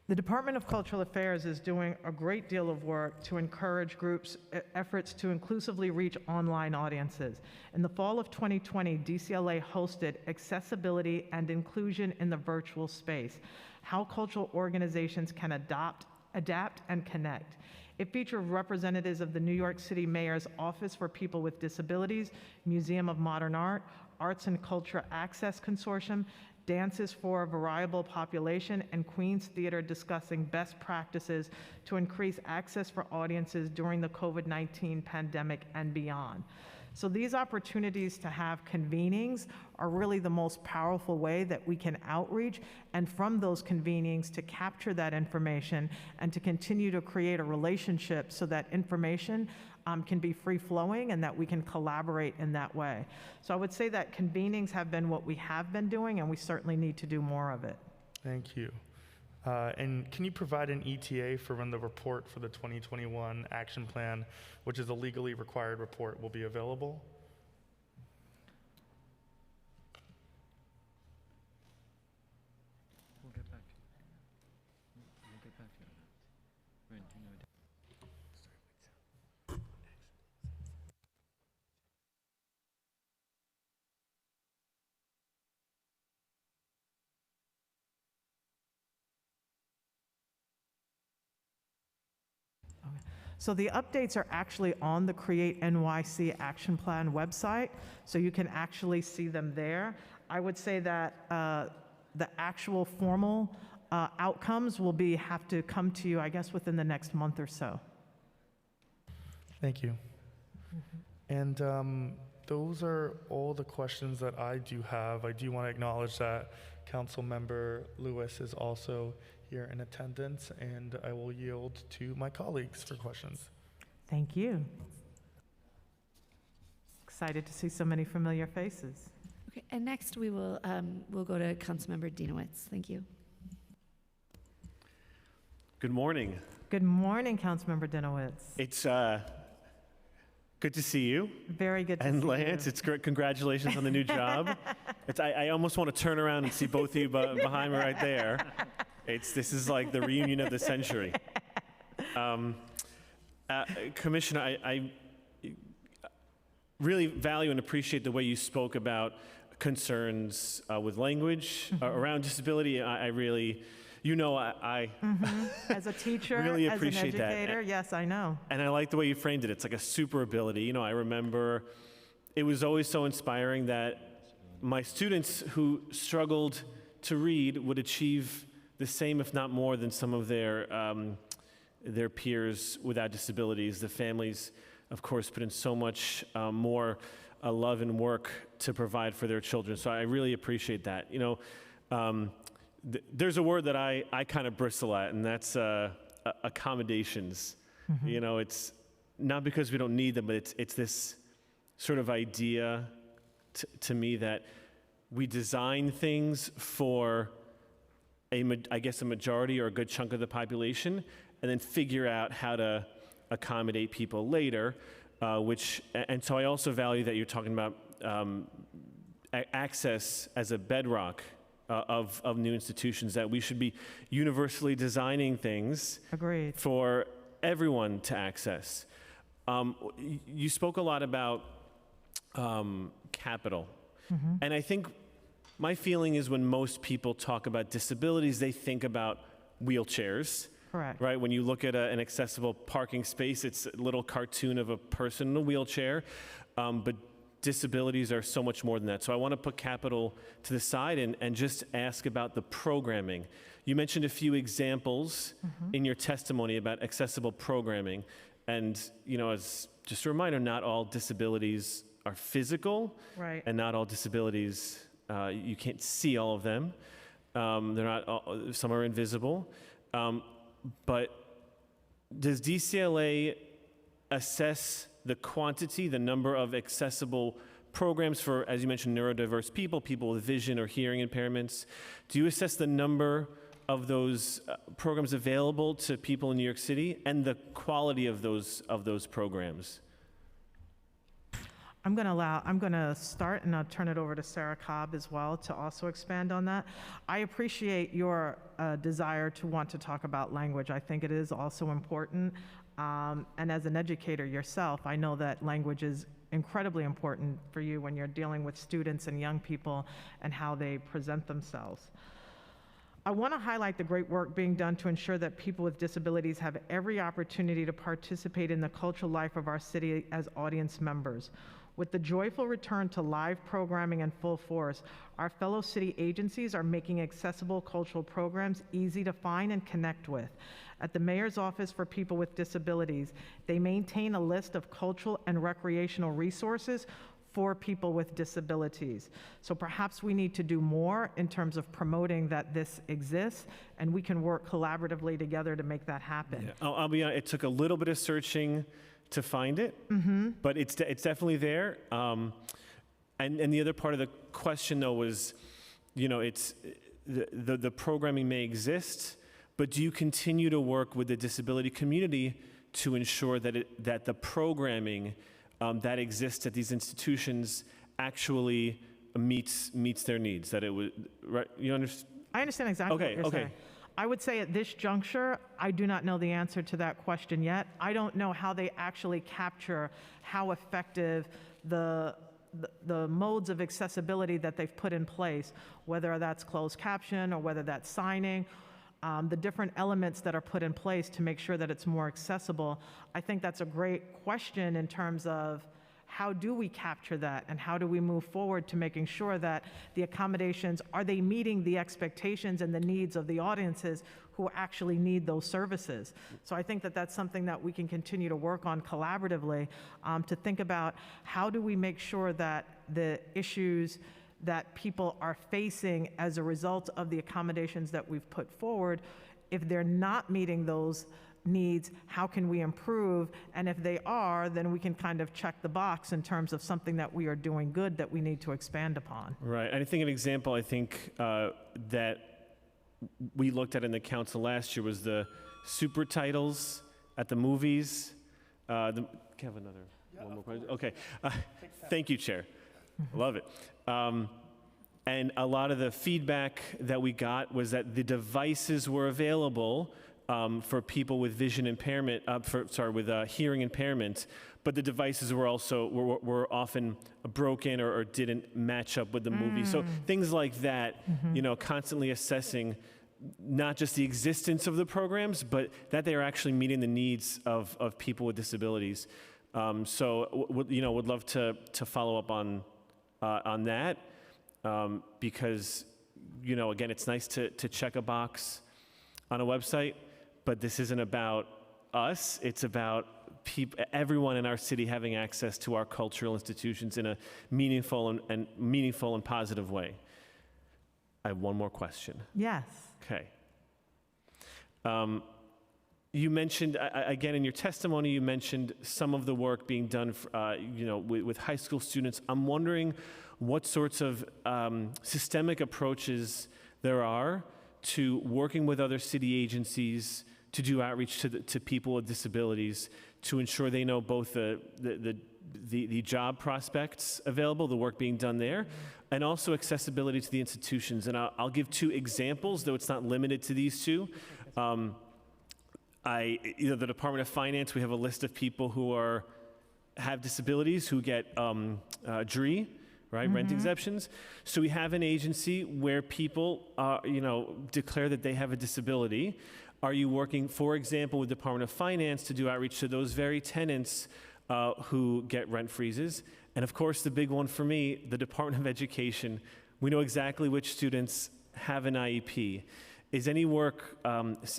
The Department of Cultural Affairs is doing a great deal of work to encourage groups' efforts to inclusively reach online audiences. In the fall of 2020, DCLA hosted Accessibility and Inclusion in the Virtual Space: How Cultural Organizations Can Adapt, and Connect. It featured representatives of the New York City Mayor's Office for People with Disabilities, Museum of Modern Art, Arts and Culture Access Consortium, Dances for a Variable Population, and Queens Theater, discussing best practices to increase access for audiences during the COVID-19 pandemic and beyond. So these opportunities to have convenings are really the most powerful way that we can outreach, and from those convenings to capture that information and to continue to create a relationship so that information can be free-flowing and that we can collaborate in that way. So I would say that convenings have been what we have been doing, and we certainly need to do more of it. Thank you. And can you provide an ETA for when the report for the 2021 action plan, which is a legally required report, will be available? We'll get back to you. We'll get back to you on that. Right, you know, So the updates are actually on the Create NYC Action Plan website, so you can actually see them there. I would say that the actual formal outcomes will have to come to you, I guess, within the next month or so. Thank you. And those are all the questions that I do have. I do want to acknowledge that Councilmember Lewis is also here in attendance, and I will yield to my colleagues for questions. Thank you. Excited to see so many familiar faces. Okay, and next we will we'll go to Councilmember Dinowitz. Thank you. Good morning. Good morning, Councilmember Dinowitz. It's good to see you. Very good to And see Lance, you. it's great. Congratulations on the new job. I almost want to turn around and see both of you behind me right there. This is like the reunion of the century. Commissioner, I really value and appreciate the way you spoke about concerns with language around disability. I really, I As a teacher, really as an appreciate that. educator, yes, I know. And I like the way you framed it. It's like a super ability. I remember it was always so inspiring that my students who struggled to read would achieve the same, if not more, than some of their peers without disabilities. The families, of course, put in so much more love and work to provide for their children. So I really appreciate that. There's a word that I kind of bristle at, and that's accommodations. It's not because we don't need them, but it's this sort of idea to me that we design things for a majority or a good chunk of the population, and then figure out how to accommodate people later, and so I also value that you're talking about access as a bedrock of new institutions, that we should be universally designing things Agreed. for everyone to access. You spoke a lot about capital, and I think my feeling is when most people talk about disabilities, they think about wheelchairs. Correct. Right? When you look at an accessible parking space, it's a little cartoon of a person in a wheelchair, but disabilities are so much more than that. So I want to put capital to the side and just ask about the programming. You mentioned a few examples in your testimony about accessible programming, and as just a reminder, not all disabilities are physical, Right. and not all disabilities, you can't see all of them. Some are invisible. But does DCLA assess the quantity, the number of accessible programs for, as you mentioned, neurodiverse people, people with vision or hearing impairments? Do you assess the number of those programs available to people in New York City and the quality of those programs? I'm going to start, and I'll turn it over to Sarah Cobb as well to also expand on that. I appreciate your desire to want to talk about language. I think it is also important. And as an educator yourself, I know that language is incredibly important for you when you're dealing with students and young people and how they present themselves. I want to highlight the great work being done to ensure that people with disabilities have every opportunity to participate in the cultural life of our city as audience members. With the joyful return to live programming in full force, our fellow city agencies are making accessible cultural programs easy to find and connect with. At the Mayor's Office for People with Disabilities, they maintain a list of cultural and recreational resources for people with disabilities. So perhaps we need to do more in terms of promoting that this exists, and we can work collaboratively together to make that happen. Yeah. I'll be honest, it took a little bit of searching to find it, but it's definitely there. And the other part of the question, though, was, it's the programming may exist, but do you continue to work with the disability community to ensure that the programming that exists at these institutions actually meets their needs? That it would, right? You understand? I understand exactly what you're saying. I would say at this juncture, I do not know the answer to that question yet. I don't know how they actually capture how effective the modes of accessibility that they've put in place, whether that's closed caption or whether that's signing, the different elements that are put in place to make sure that it's more accessible. I think that's a great question in terms of how do we capture that, and how do we move forward to making sure that the accommodations, are they meeting the expectations and the needs of the audiences who actually need those services? So I think that that's something that we can continue to work on collaboratively, to think about how do we make sure that the issues that people are facing as a result of the accommodations that we've put forward, if they're not meeting those needs, how can we improve? And if they are, then we can kind of check the box in terms of something that we are doing good that we need to expand upon. Right. And I think an example, that we looked at in the council last year was the super titles at the movies. Can I have another? One more question? Okay. Thank you, Chair. Love it. And a lot of the feedback that we got was that the devices were available for people with vision impairment, with hearing impairment, but the devices were also were often broken or didn't match up with the movie. So things like that, you know, constantly assessing not just the existence of the programs, but that they are actually meeting the needs of people with disabilities. You know, would love to follow up on that. Because, you know, again, it's nice to check a box on a website, but this isn't about us. It's about everyone in our city having access to our cultural institutions in a meaningful and positive way. I have one more question. Yes. Okay. You mentioned, again, in your testimony, you mentioned some of the work being done, you know, with high school students. I'm wondering what sorts of systemic approaches there are to working with other city agencies to do outreach to people with disabilities to ensure they know both the job prospects available, the work being done there, and also accessibility to the institutions. And I'll give two examples, though it's not limited to these two. You know, the Department of Finance, we have a list of people who have disabilities who get DRE, right, rent exemptions. So we have an agency where people, you know, declare that they have a disability. Are you working, for example, with the Department of Finance to do outreach to those very tenants who get rent freezes? And of course, the big one for me, the Department of Education. We know exactly which students have an IEP. Is any work,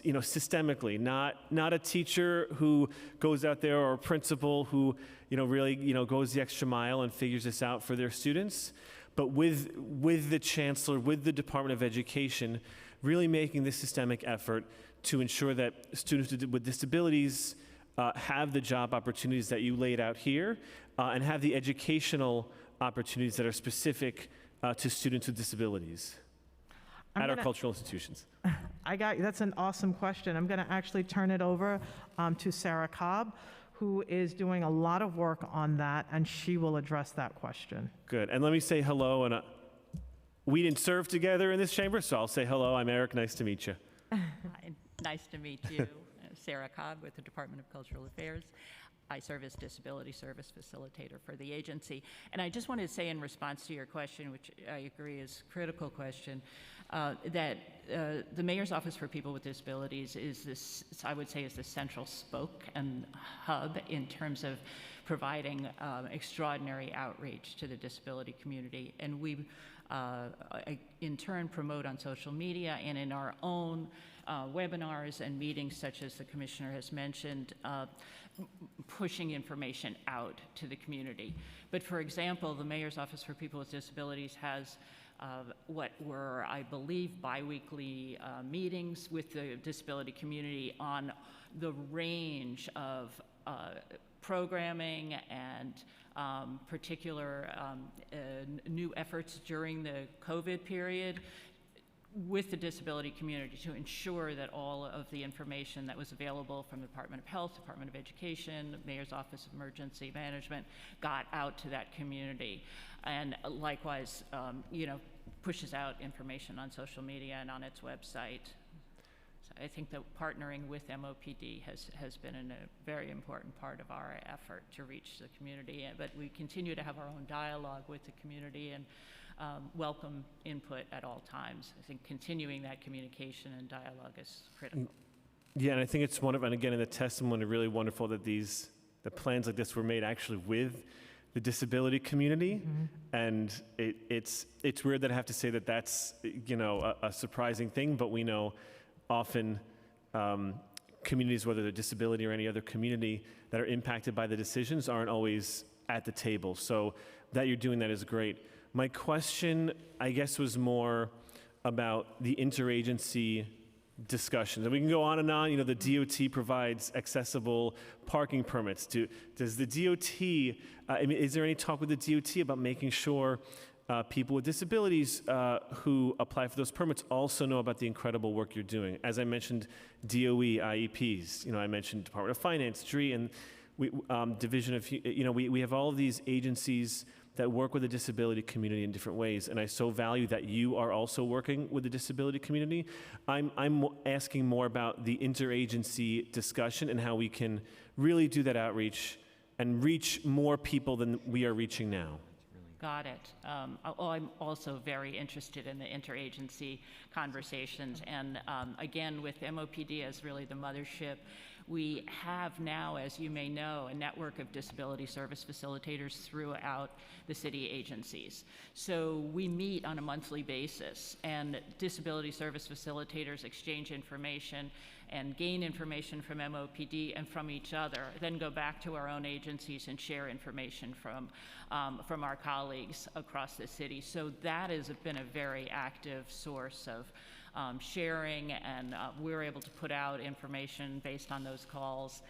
you know, systemically, not a teacher who goes out there or a principal who, you know, really, you know, goes the extra mile and figures this out for their students, but with the chancellor, with the Department of Education, really making this systemic effort to ensure that students with disabilities have the job opportunities that you laid out here and have the educational opportunities that are specific to students with disabilities at our cultural institutions. That's an awesome question. I'm going to actually turn it over to Sarah Cobb, who is doing a lot of work on that, and she will address that question. Good. And let me say hello. And we didn't serve together in this chamber, so I'll say hello. I'm Eric. Nice to meet you. Hi, nice to meet you. Sarah Cobb with the Department of Cultural Affairs. I serve as Disability Service Facilitator for the agency. And I just wanted to say in response to your question, which I agree is a critical question, that the Mayor's Office for People with Disabilities is this, I would say, is the central spoke and hub in terms of providing extraordinary outreach to the disability community. And we, in turn, promote on social media and in our own webinars and meetings, such as the Commissioner has mentioned, pushing information out to the community. But for example, the Mayor's Office for People with Disabilities has what were, I believe, bi-weekly meetings with the disability community on the range of programming and particular new efforts during the COVID period with the disability community to ensure that all of the information that was available from the Department of Health, Department of Education, Mayor's Office of Emergency Management got out to that community. And likewise, you know, pushes out information on social media and on its website. So I think that partnering with MOPD has been a very important part of our effort to reach the community. But we continue to have our own dialogue with the community and welcome input at all times. I think continuing that communication and dialogue is critical. Yeah, and I think it's and again, in the testimony, really wonderful that the plans like this were made actually with the disability community. And it's weird that I have to say that that's, you know, a surprising thing, but we know often communities, whether they're disability or any other community that are impacted by the decisions, aren't always at the table. So that you're doing that is great. My question, I guess, was more about the interagency discussions. And we can go on and on. You know, the DOT provides accessible parking permits. Does the DOT, I mean, is there any talk with the DOT about making sure people with disabilities who apply for those permits also know about the incredible work you're doing. As I mentioned, DOE, IEPs, I mentioned Department of Finance, DRE, and we, Division of, we have all of these agencies that work with the disability community in different ways, and I so value that you are also working with the disability community. I'm asking more about the interagency discussion and how we can really do that outreach and reach more people than we are reaching now. Got it. I'm also very interested in the interagency conversations. And again, with MOPD as really the mothership, we have now, as you may know, a network of disability service facilitators throughout the city agencies. So we meet on a monthly basis, and disability service facilitators exchange information and gain information from MOPD and from each other, then go back to our own agencies and share information from our colleagues across the city. So that has been a very active source of sharing, and we're able to put out information based on those calls.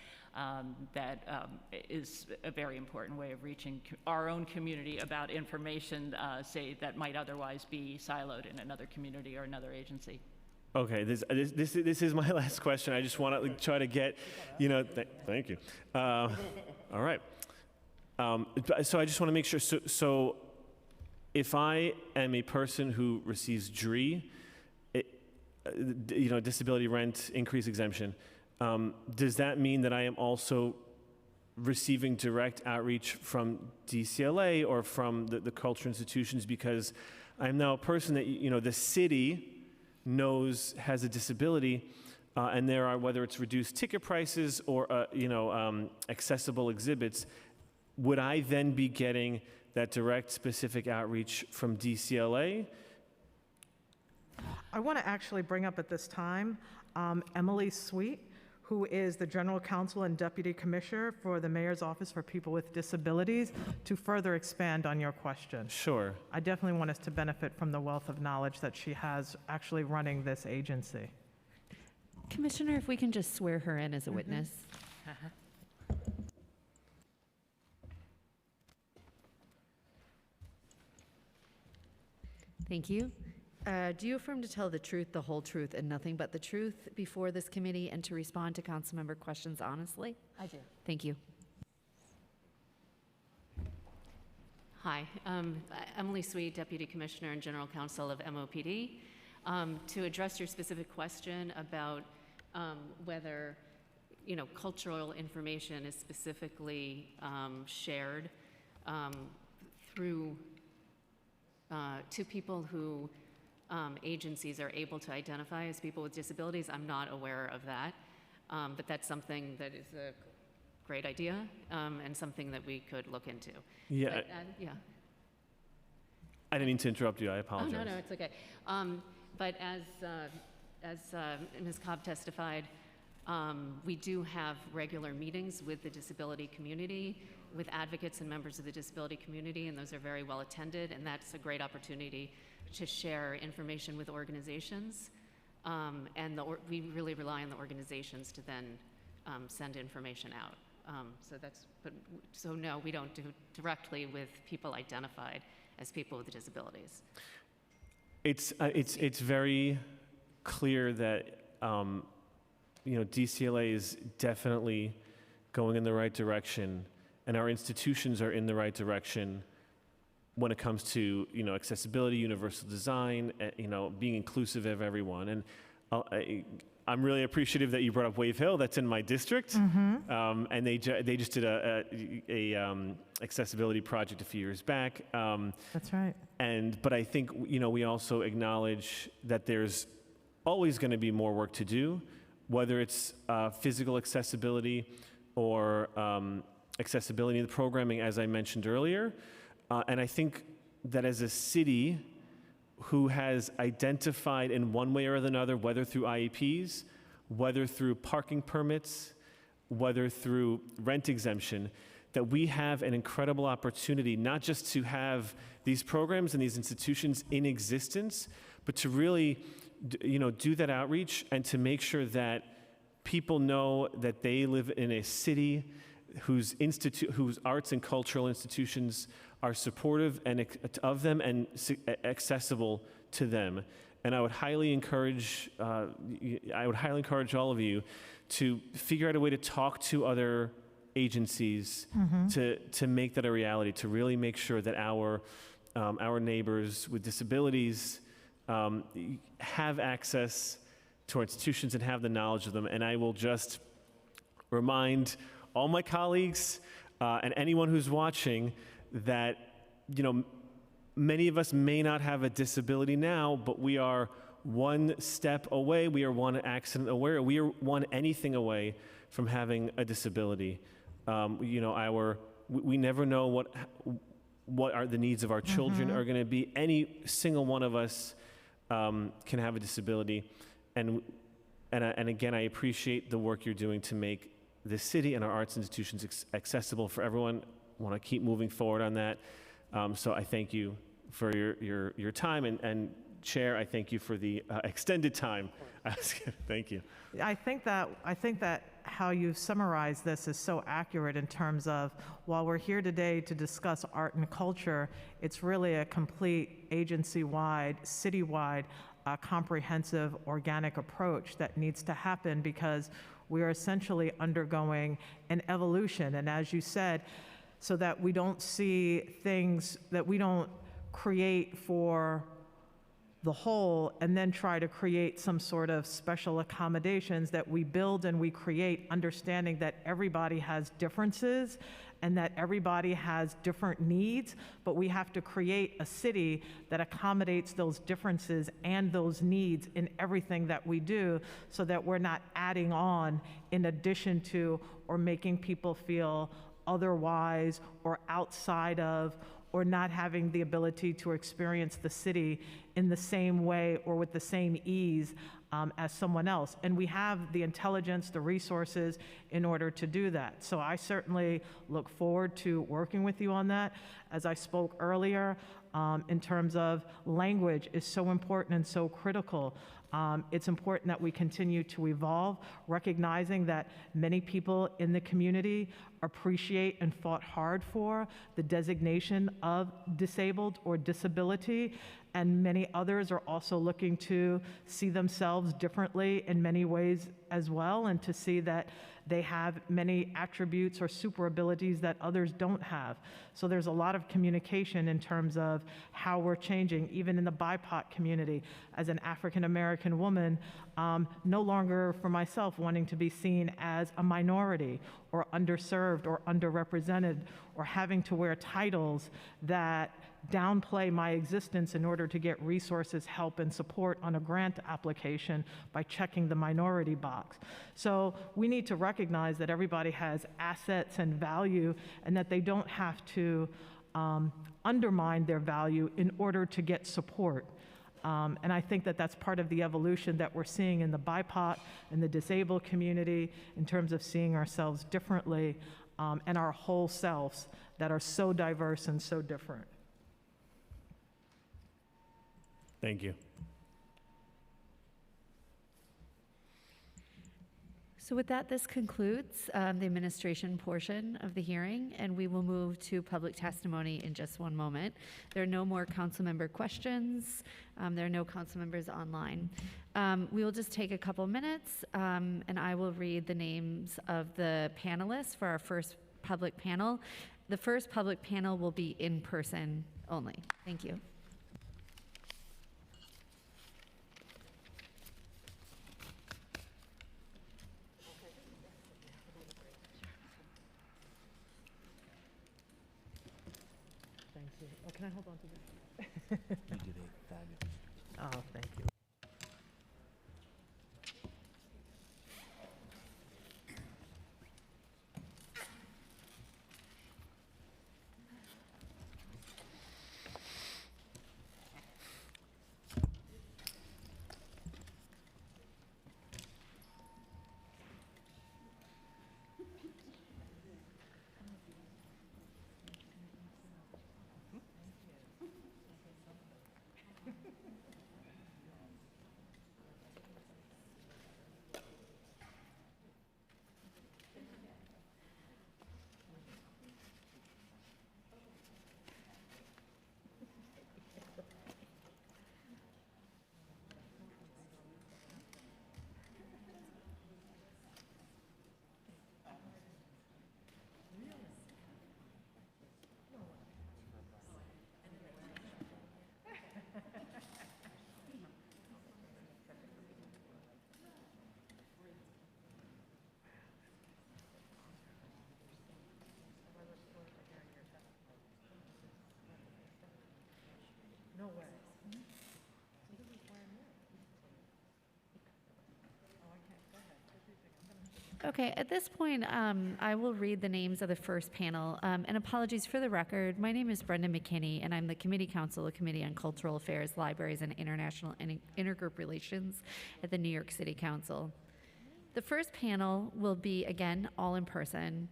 That is a very important way of reaching our own community about information, say, that might otherwise be siloed in another community or another agency. Okay, this is my last question. I just want to try to get, thank you. All right. So I just want to make sure, so if I am a person who receives DRE, disability rent increase exemption, does that mean that I am also receiving direct outreach from DCLA or from the cultural institutions, because I'm now a person that, the city knows has a disability, and there are, whether it's reduced ticket prices or accessible exhibits, would I then be getting that direct specific outreach from DCLA? I want to actually bring up at this time Emily Sweet, who is the General Counsel and Deputy Commissioner for the Mayor's Office for People with Disabilities, to further expand on your question. Sure. I definitely want us to benefit from the wealth of knowledge that she has actually running this agency. Commissioner, if we can just swear her in as a witness. Thank you. Do you affirm to tell the truth, the whole truth, and nothing but the truth before this committee, and to respond to council member questions honestly? I do. Thank you. Hi, Emily Sweet, Deputy Commissioner and General Counsel of MOPD. To address your specific question about whether, cultural information is specifically shared through to people who agencies are able to identify as people with disabilities, I'm not aware of that, but that's something that is a great idea and something that we could look into. Yeah. But, yeah. I didn't mean to interrupt you. I apologize. Oh, no, it's okay. But as Ms. Cobb testified, we do have regular meetings with the disability community, with advocates and members of the disability community, and those are very well attended, and that's a great opportunity to share information with organizations. And we really rely on the organizations to then send information out. So no, we don't do directly with people identified as people with disabilities. It's very clear that DCLA is definitely going in the right direction, and our institutions are in the right direction when it comes to accessibility, universal design, being inclusive of everyone. And I'm really appreciative that you brought up Wave Hill. That's in my district, and they just did a accessibility project a few years back. That's right. But I think we also acknowledge that there's always going to be more work to do, whether it's physical accessibility or accessibility in the programming, as I mentioned earlier. And I think that as a city who has identified in one way or another, whether through IEPs, whether through parking permits, whether through rent exemption, that we have an incredible opportunity not just to have these programs and these institutions in existence, but to really do that outreach and to make sure that people know that they live in a city whose arts and cultural institutions are supportive and of them and accessible to them. And I would highly encourage all of you to figure out a way to talk to other agencies to make that a reality, to really make sure that our neighbors with disabilities have access to our institutions and have the knowledge of them. And I will just remind all my colleagues and anyone who's watching that, many of us may not have a disability now, but we are one step away, we are one accident away, we are one anything away from having a disability. We never know what are the needs of our children are going to be. Any single one of us can have a disability, and again, I appreciate the work you're doing to make the city and our arts institutions accessible for everyone. I want to keep moving forward on that. So I thank you for your time, and Chair, I thank you for the extended time. Thank you. I think that how you summarize this is so accurate in terms of, while we're here today to discuss art and culture, it's really a complete agency-wide, city-wide, comprehensive, organic approach that needs to happen, because we are essentially undergoing an evolution. And as you said, so that we don't see things, that we don't create for the whole and then try to create some sort of special accommodations, that we build and we create, understanding that everybody has differences and that everybody has different needs, but we have to create a city that accommodates those differences and those needs in everything that we do, so that we're not adding on in addition to, or making people feel otherwise or outside of, or not having the ability to experience the city in the same way or with the same ease as someone else. And we have the intelligence, the resources in order to do that. So I certainly look forward to working with you on that. As I spoke earlier, in terms of language is so important and so critical. It's important that we continue to evolve, recognizing that many people in the community appreciate and fought hard for the designation of disabled or disability, and many others are also looking to see themselves differently in many ways as well, and to see that they have many attributes or super abilities that others don't have. So there's a lot of communication in terms of how we're changing, even in the BIPOC community. As an African American woman, no longer for myself wanting to be seen as a minority or underserved or underrepresented, or having to wear titles that downplay my existence in order to get resources, help, and support on a grant application by checking the minority box. So we need to recognize that everybody has assets and value, and that they don't have to undermine their value in order to get support. And I think that that's part of the evolution that we're seeing in the BIPOC and the disabled community, in terms of seeing ourselves differently, and our whole selves that are so diverse and so different. Thank you. So with that, this concludes the administration portion of the hearing, and we will move to public testimony in just one moment. There are no more council member questions. There are no council members online. We will just take a couple minutes, and I will read the names of the panelists for our first public panel. The first public panel will be in person only. Thank you. Oh, can I hold on to this? You did a fabulous. Oh, thank you. way. Okay, at this point, I will read the names of the first panel. And apologies for the record, my name is Brenda McKinney, and I'm the Committee Counsel of the Committee on Cultural Affairs, Libraries, and International Intergroup Relations at the New York City Council. The first panel will be, again, all in person.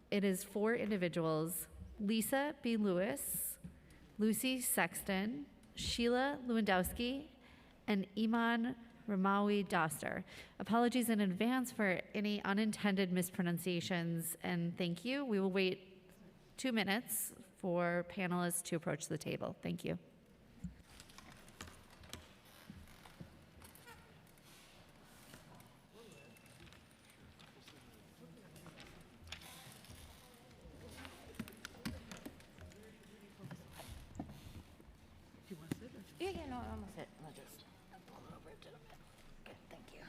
It is 4 individuals: Lisa B. Lewis, Lucy Sexton, Sheila Lewandowski, and Iman Ramawi Doster. Apologies in advance for any unintended mispronunciations, and thank you. We will wait 2 minutes for panelists to approach the table. Thank you. Yeah, no, I'm gonna sit. I'll just pull over to the middle. Good, thank you.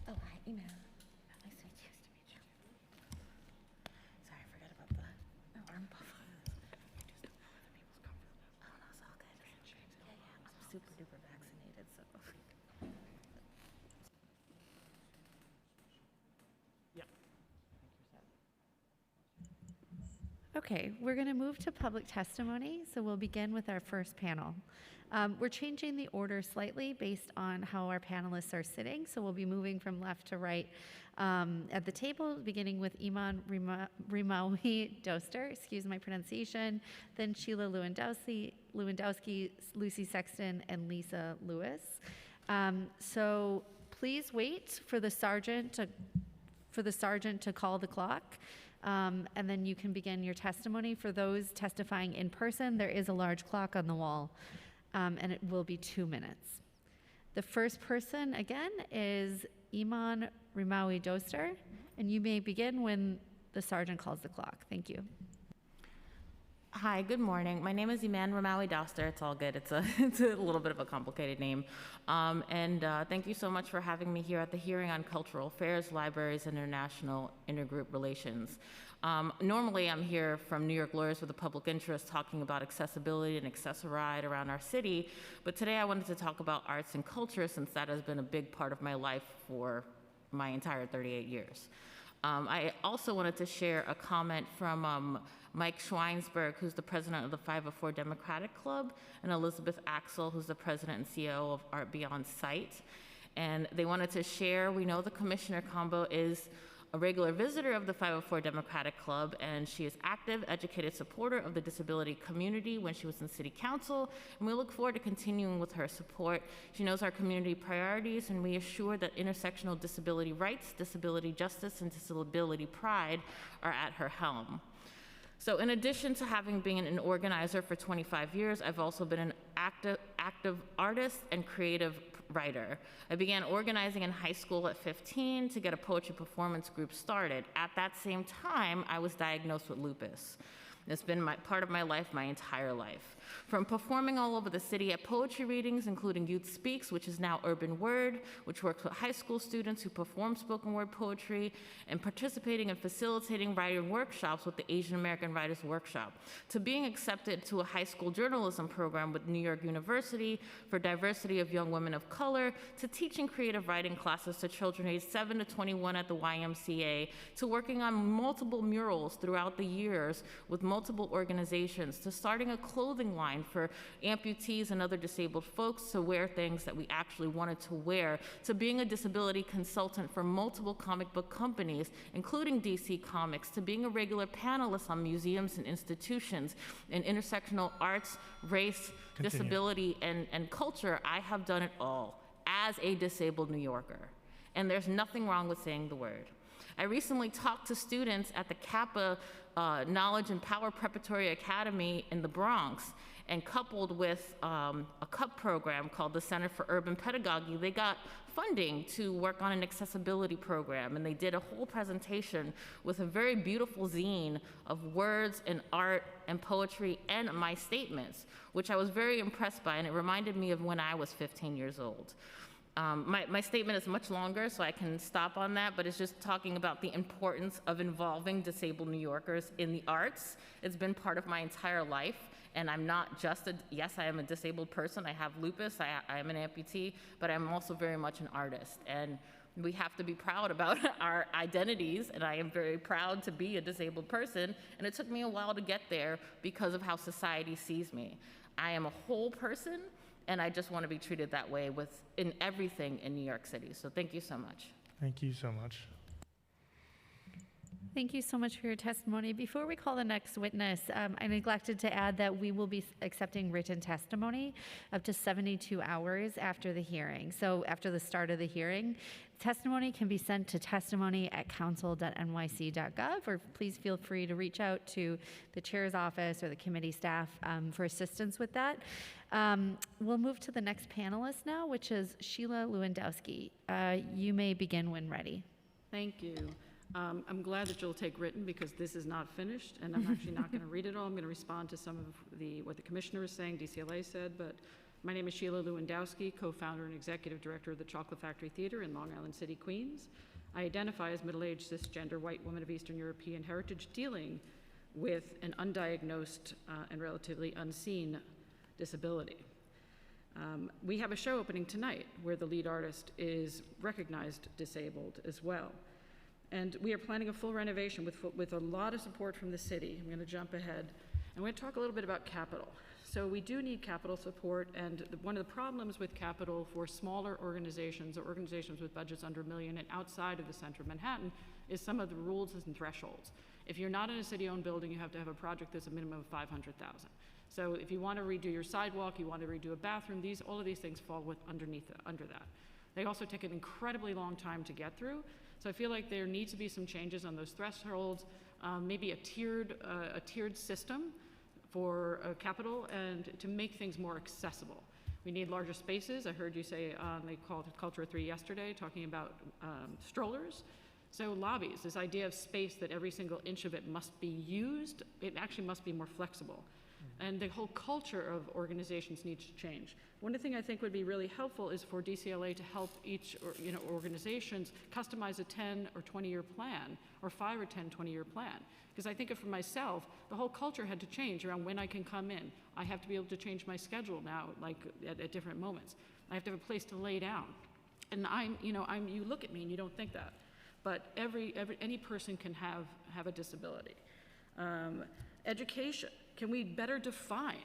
Oh, hi, Email. Nice to meet you. Sorry, I forgot about the arm puff. I just don't know other people's comfort level. Oh, no, it's all good. Yeah, I'm super duper vaccinated, so. Okay, we're going to move to public testimony, so we'll begin with our first panel. We're changing the order slightly based on how our panelists are sitting, so we'll be moving from left to right at the table, beginning with Iman Rimawi Doster, excuse my pronunciation, then Sheila Lewandowski, Lucy Sexton, and Lisa Lewis. So please wait for the sergeant to call the clock. And then you can begin your testimony. For those testifying in person, there is a large clock on the wall, and it will be 2 minutes. The first person, again, is Iman Rimawi Doster, and you may begin when the sergeant calls the clock. Thank you. Hi, good morning. My name is Iman Ramawi Doster. It's all good. It's a little bit of a complicated name. Thank you so much for having me here at the hearing on cultural affairs, libraries, and international intergroup relations. Normally, I'm here from New York Lawyers with a Public Interest talking about accessibility and accessoride around our city, but today I wanted to talk about arts and culture since that has been a big part of my life for my entire 38 years. I also wanted to share a comment from Mike Schweinsberg, who's the president of the 504 Democratic Club, and Elizabeth Axel, who's the president and CEO of Art Beyond Sight. And they wanted to share, we know the Commissioner Combo is a regular visitor of the 504 Democratic Club, and she is active, educated supporter of the disability community when she was in City Council, and we look forward to continuing with her support. She knows our community priorities, and we assure that intersectional disability rights, disability justice, and disability pride are at her helm. So in addition to having been an organizer for 25 years, I've also been an active artist and creative writer. I began organizing in high school at 15 to get a poetry performance group started. At that same time, I was diagnosed with lupus. It's been part of my life, my entire life. From performing all over the city at poetry readings, including Youth Speaks, which is now Urban Word, which works with high school students who perform spoken word poetry, and participating and facilitating writing workshops with the Asian American Writers Workshop, to being accepted to a high school journalism program with New York University for diversity of young women of color, to teaching creative writing classes to children aged 7 to 21 at the YMCA, to working on multiple murals throughout the years with multiple organizations, to starting a clothing line for amputees and other disabled folks to wear things that we actually wanted to wear, to being a disability consultant for multiple comic book companies, including DC Comics, to being a regular panelist on museums and institutions in intersectional arts, race, disability, and culture. I have done it all as a disabled New Yorker. And there's nothing wrong with saying the word. I recently talked to students at the Kappa Knowledge and Power Preparatory Academy in the Bronx, and coupled with a CUP program called the Center for Urban Pedagogy, they got funding to work on an accessibility program, and they did a whole presentation with a very beautiful zine of words and art and poetry and my statements, which I was very impressed by, and it reminded me of when I was 15 years old. My statement is much longer, so I can stop on that, but it's just talking about the importance of involving disabled New Yorkers in the arts. It's been part of my entire life, and I'm not just yes, I am a disabled person. I have lupus, I am an amputee, but I'm also very much an artist. And we have to be proud about our identities, and I am very proud to be a disabled person, and it took me a while to get there because of how society sees me. I am a whole person, and I just want to be treated that way in everything in New York City. So thank you so much. Thank you so much. Thank you so much for your testimony. Before we call the next witness, I neglected to add that we will be accepting written testimony up to 72 hours after the hearing. So after the start of the hearing, testimony can be sent to testimony@council.nyc.gov, or please feel free to reach out to the chair's office or the committee staff for assistance with that. We'll move to the next panelist now, which is Sheila Lewandowski. You may begin when ready. Thank you. I'm glad that you'll take written because this is not finished, and I'm actually not going to read it all. I'm going to respond to some of what the commissioner was saying, DCLA said, but my name is Sheila Lewandowski, co-founder and executive director of the Chocolate Factory Theater in Long Island City, Queens. I identify as middle-aged, cisgender, white woman of Eastern European heritage dealing with an undiagnosed and relatively unseen disability. We have a show opening tonight where the lead artist is recognized disabled as well. And we are planning a full renovation with a lot of support from the city. I'm going to jump ahead. I'm going to talk a little bit about capital. So we do need capital support, and one of the problems with capital for smaller organizations or organizations with budgets under $1 million and outside of the center of Manhattan is some of the rules and thresholds. If you're not in a city-owned building, you have to have a project that's a minimum of $500,000. So if you want to redo your sidewalk, you want to redo a bathroom, all of these things fall under that. They also take an incredibly long time to get through. So I feel like there needs to be some changes on those thresholds, maybe a tiered system for capital, and to make things more accessible. We need larger spaces. I heard you say they called it Culture 3 yesterday, talking about strollers. So lobbies, this idea of space that every single inch of it must be used, it actually must be more flexible. And the whole culture of organizations needs to change. One thing I think would be really helpful is for DCLA to help each organizations customize a 10 or 20-year plan, or 5 or 10, 20-year plan. Because I think for myself, the whole culture had to change around when I can come in. I have to be able to change my schedule now, like at different moments. I have to have a place to lay down. And you look at me and you don't think that. But any person can have a disability. Education. Can we better define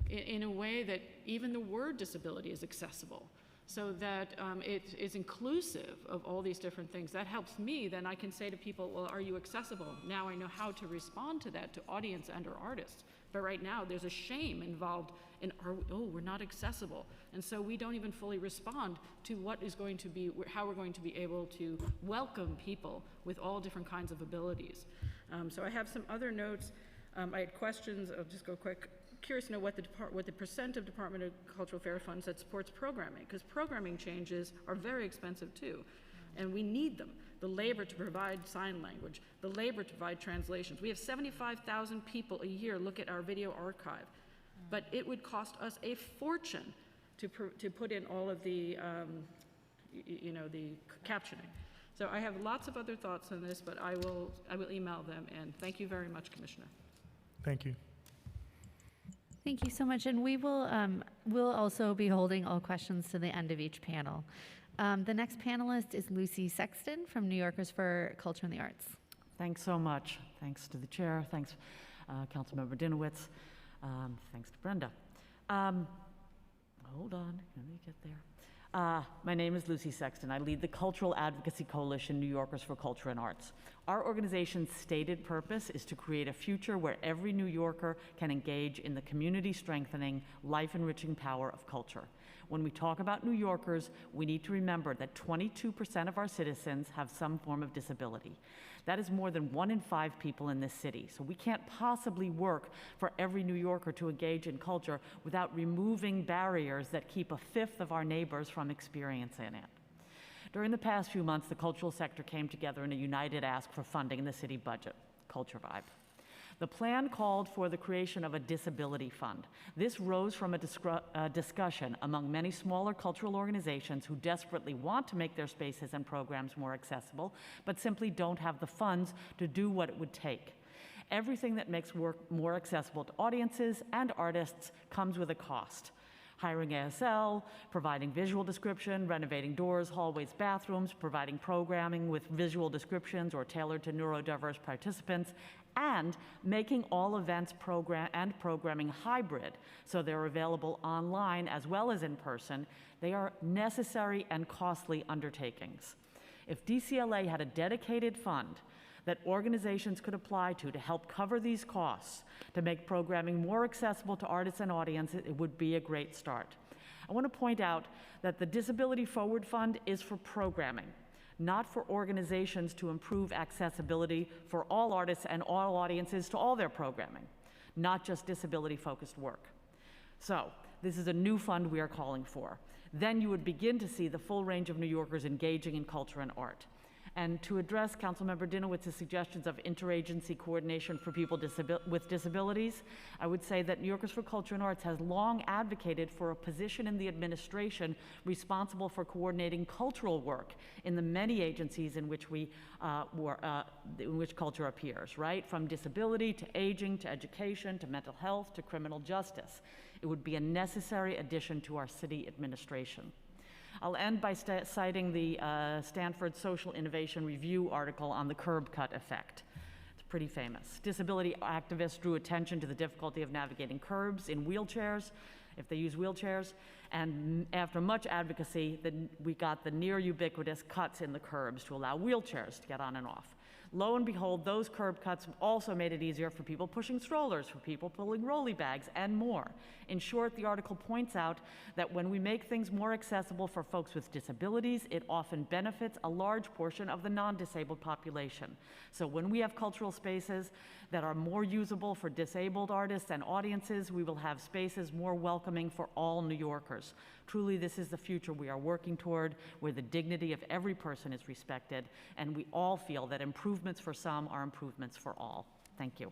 in a way that even the word disability is accessible, so that it is inclusive of all these different things? That helps me. Then I can say to people, well, are you accessible? Now I know how to respond to that, to audience and or artists. But right now there's a shame involved in, we're not accessible. And so we don't even fully respond to how we're going to be able to welcome people with all different kinds of abilities. So I have some other notes. I had questions. I'll just go quick. Curious to know what the percent of Department of Cultural Affairs funds that supports programming, because programming changes are very expensive too, and we need them. The labor to provide sign language, the labor to provide translations. We have 75,000 people a year look at our video archive, but it would cost us a fortune to put in all of the, the captioning. So I have lots of other thoughts on this, but I will email them. And thank you very much, Commissioner. Thank you. Thank you so much. And we will we'll also be holding all questions to the end of each panel. The next panelist is Lucy Sexton from New Yorkers for Culture and the Arts. Thanks so much. Thanks to the chair. Thanks, Councilmember Dinowitz. Thanks to Brenda. Hold on, let me get there. My name is Lucy Sexton. I lead the Cultural Advocacy Coalition, New Yorkers for Culture and Arts. Our organization's stated purpose is to create a future where every New Yorker can engage in the community-strengthening, life-enriching power of culture. When we talk about New Yorkers, we need to remember that 22% of our citizens have some form of disability. That is more than 1 in 5 people in this city. So we can't possibly work for every New Yorker to engage in culture without removing barriers that keep 1/5 of our neighbors from experiencing it. During the past few months, the cultural sector came together in a united ask for funding in the city budget, Culture Vibe. The plan called for the creation of a disability fund. This rose from a discussion among many smaller cultural organizations who desperately want to make their spaces and programs more accessible, but simply don't have the funds to do what it would take. Everything that makes work more accessible to audiences and artists comes with a cost. Hiring ASL, providing visual description, renovating doors, hallways, bathrooms, providing programming with visual descriptions or tailored to neurodiverse participants, and making all events and programming hybrid, so they're available online as well as in person. They are necessary and costly undertakings. If DCLA had a dedicated fund that organizations could apply to help cover these costs, to make programming more accessible to artists and audiences, it would be a great start. I want to point out that the Disability Forward Fund is for programming, not for organizations to improve accessibility for all artists and all audiences to all their programming, not just disability-focused work. So, this is a new fund we are calling for. Then you would begin to see the full range of New Yorkers engaging in culture and art. And to address Councilmember Dinowitz's suggestions of interagency coordination for people with disabilities, I would say that New Yorkers for Culture and Arts has long advocated for a position in the administration responsible for coordinating cultural work in the many agencies in which in which culture appears, right? From disability to aging to education to mental health to criminal justice. It would be a necessary addition to our city administration. I'll end by citing the Stanford Social Innovation Review article on the curb cut effect. It's pretty famous. Disability activists drew attention to the difficulty of navigating curbs in wheelchairs, if they use wheelchairs, and after much advocacy, we got the near ubiquitous cuts in the curbs to allow wheelchairs to get on and off. Lo and behold, those curb cuts also made it easier for people pushing strollers, for people pulling rolly bags, and more. In short, the article points out that when we make things more accessible for folks with disabilities, it often benefits a large portion of the non-disabled population. So when we have cultural spaces that are more usable for disabled artists and audiences, we will have spaces more welcoming for all New Yorkers. Truly, this is the future we are working toward, where the dignity of every person is respected, and we all feel that improvements for some are improvements for all. Thank you.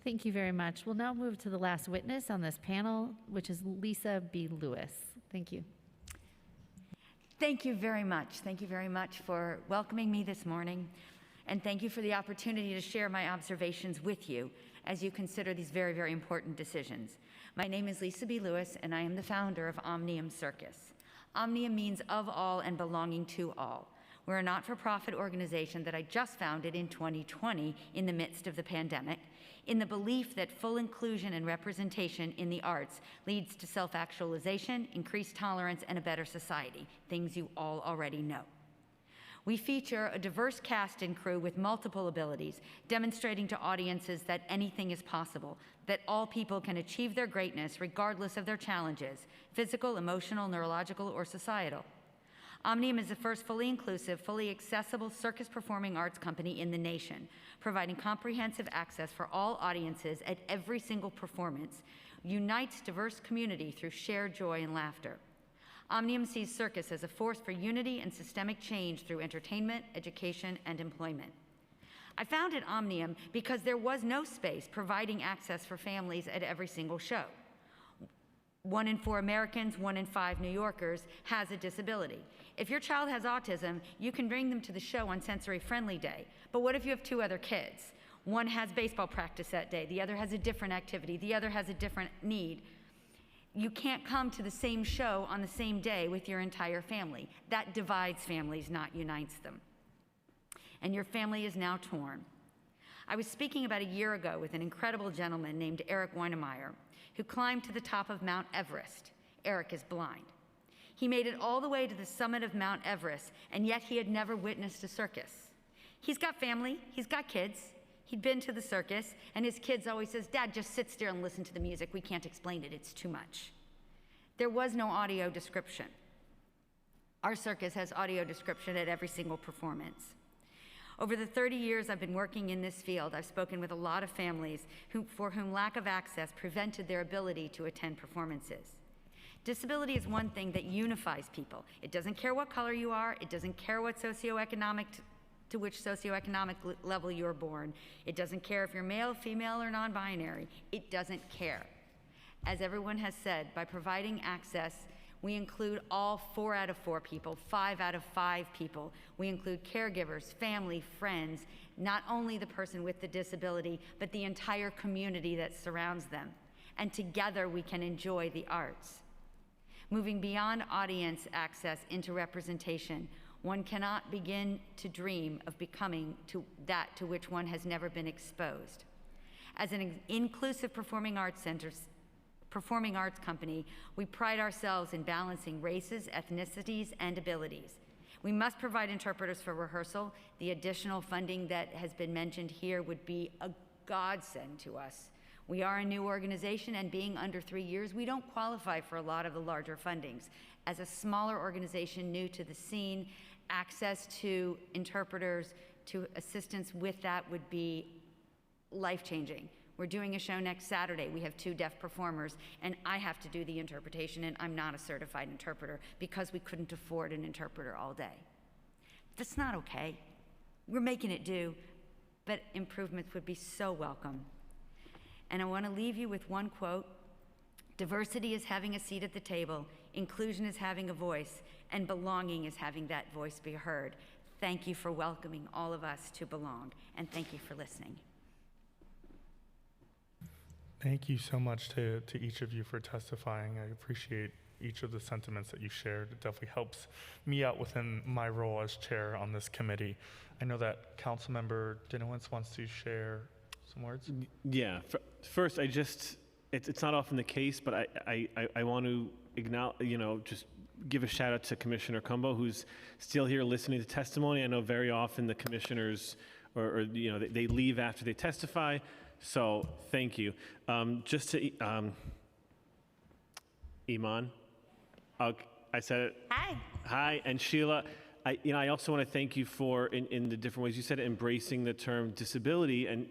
Thank you very much. We'll now move to the last witness on this panel, which is Lisa B. Lewis. Thank you. Thank you very much. Thank you very much for welcoming me this morning, and thank you for the opportunity to share my observations with you as you consider these very, very important decisions. My name is Lisa B. Lewis, and I am the founder of Omnium Circus. Omnium means of all and belonging to all. We're a not-for-profit organization that I just founded in 2020 in the midst of the pandemic, in the belief that full inclusion and representation in the arts leads to self-actualization, increased tolerance, and a better society, things you all already know. We feature a diverse cast and crew with multiple abilities, demonstrating to audiences that anything is possible, that all people can achieve their greatness regardless of their challenges, physical, emotional, neurological, or societal. Omnium is the first fully inclusive, fully accessible circus performing arts company in the nation, providing comprehensive access for all audiences at every single performance, unites diverse community through shared joy and laughter. Omnium sees circus as a force for unity and systemic change through entertainment, education, and employment. I founded Omnium because there was no space providing access for families at every single show. 1 in 4 Americans, 1 in 5 New Yorkers has a disability. If your child has autism, you can bring them to the show on sensory-friendly day. But what if you have 2 other kids? One has baseball practice that day, the other has a different activity, the other has a different need. You can't come to the same show on the same day with your entire family. That divides families, not unites them. And your family is now torn. I was speaking about a year ago with an incredible gentleman named Eric Weinemeyer, who climbed to the top of Mount Everest. Eric is blind. He made it all the way to the summit of Mount Everest, and yet he had never witnessed a circus. He's got family, he's got kids, he'd been to the circus, and his kids always says, "Dad, just sit still and listen to the music. We can't explain it, it's too much." There was no audio description. Our circus has audio description at every single performance. Over the 30 years I've been working in this field, I've spoken with a lot of families for whom lack of access prevented their ability to attend performances. Disability is one thing that unifies people. It doesn't care what color you are, it doesn't care what socioeconomic to which socioeconomic level you're born. It doesn't care if you're male, female, or non-binary. It doesn't care. As everyone has said, by providing access, we include all 4 out of 4 people, 5 out of 5 people. We include caregivers, family, friends, not only the person with the disability, but the entire community that surrounds them. And together we can enjoy the arts. Moving beyond audience access into representation, one cannot begin to dream of becoming that to which one has never been exposed. As an inclusive performing arts company, we pride ourselves in balancing races, ethnicities, and abilities. We must provide interpreters for rehearsal. The additional funding that has been mentioned here would be a godsend to us. We are a new organization, and being under 3 years, we don't qualify for a lot of the larger fundings. As a smaller organization new to the scene, access to interpreters, to assistance with that would be life-changing. We're doing a show next Saturday. We have 2 deaf performers, and I have to do the interpretation, and I'm not a certified interpreter because we couldn't afford an interpreter all day. That's not okay. We're making it do, but improvements would be so welcome. And I want to leave you with one quote: diversity is having a seat at the table, inclusion is having a voice, and belonging is having that voice be heard. Thank you for welcoming all of us to belong, and thank you for listening. Thank you so much to each of you for testifying. I appreciate each of the sentiments that you shared. It definitely helps me out within my role as chair on this committee. I know that Councilmember Dinowitz wants to share some words. Yeah. First, it's not often the case, but I want to acknowledge, just give a shout out to Commissioner Cumbo, who's still here listening to testimony. I know very often the commissioners, they leave after they testify. So thank you. Just to Iman, I said it. Hi. Hi, and Sheila. I also want to thank you for in the different ways you said it, embracing the term disability, and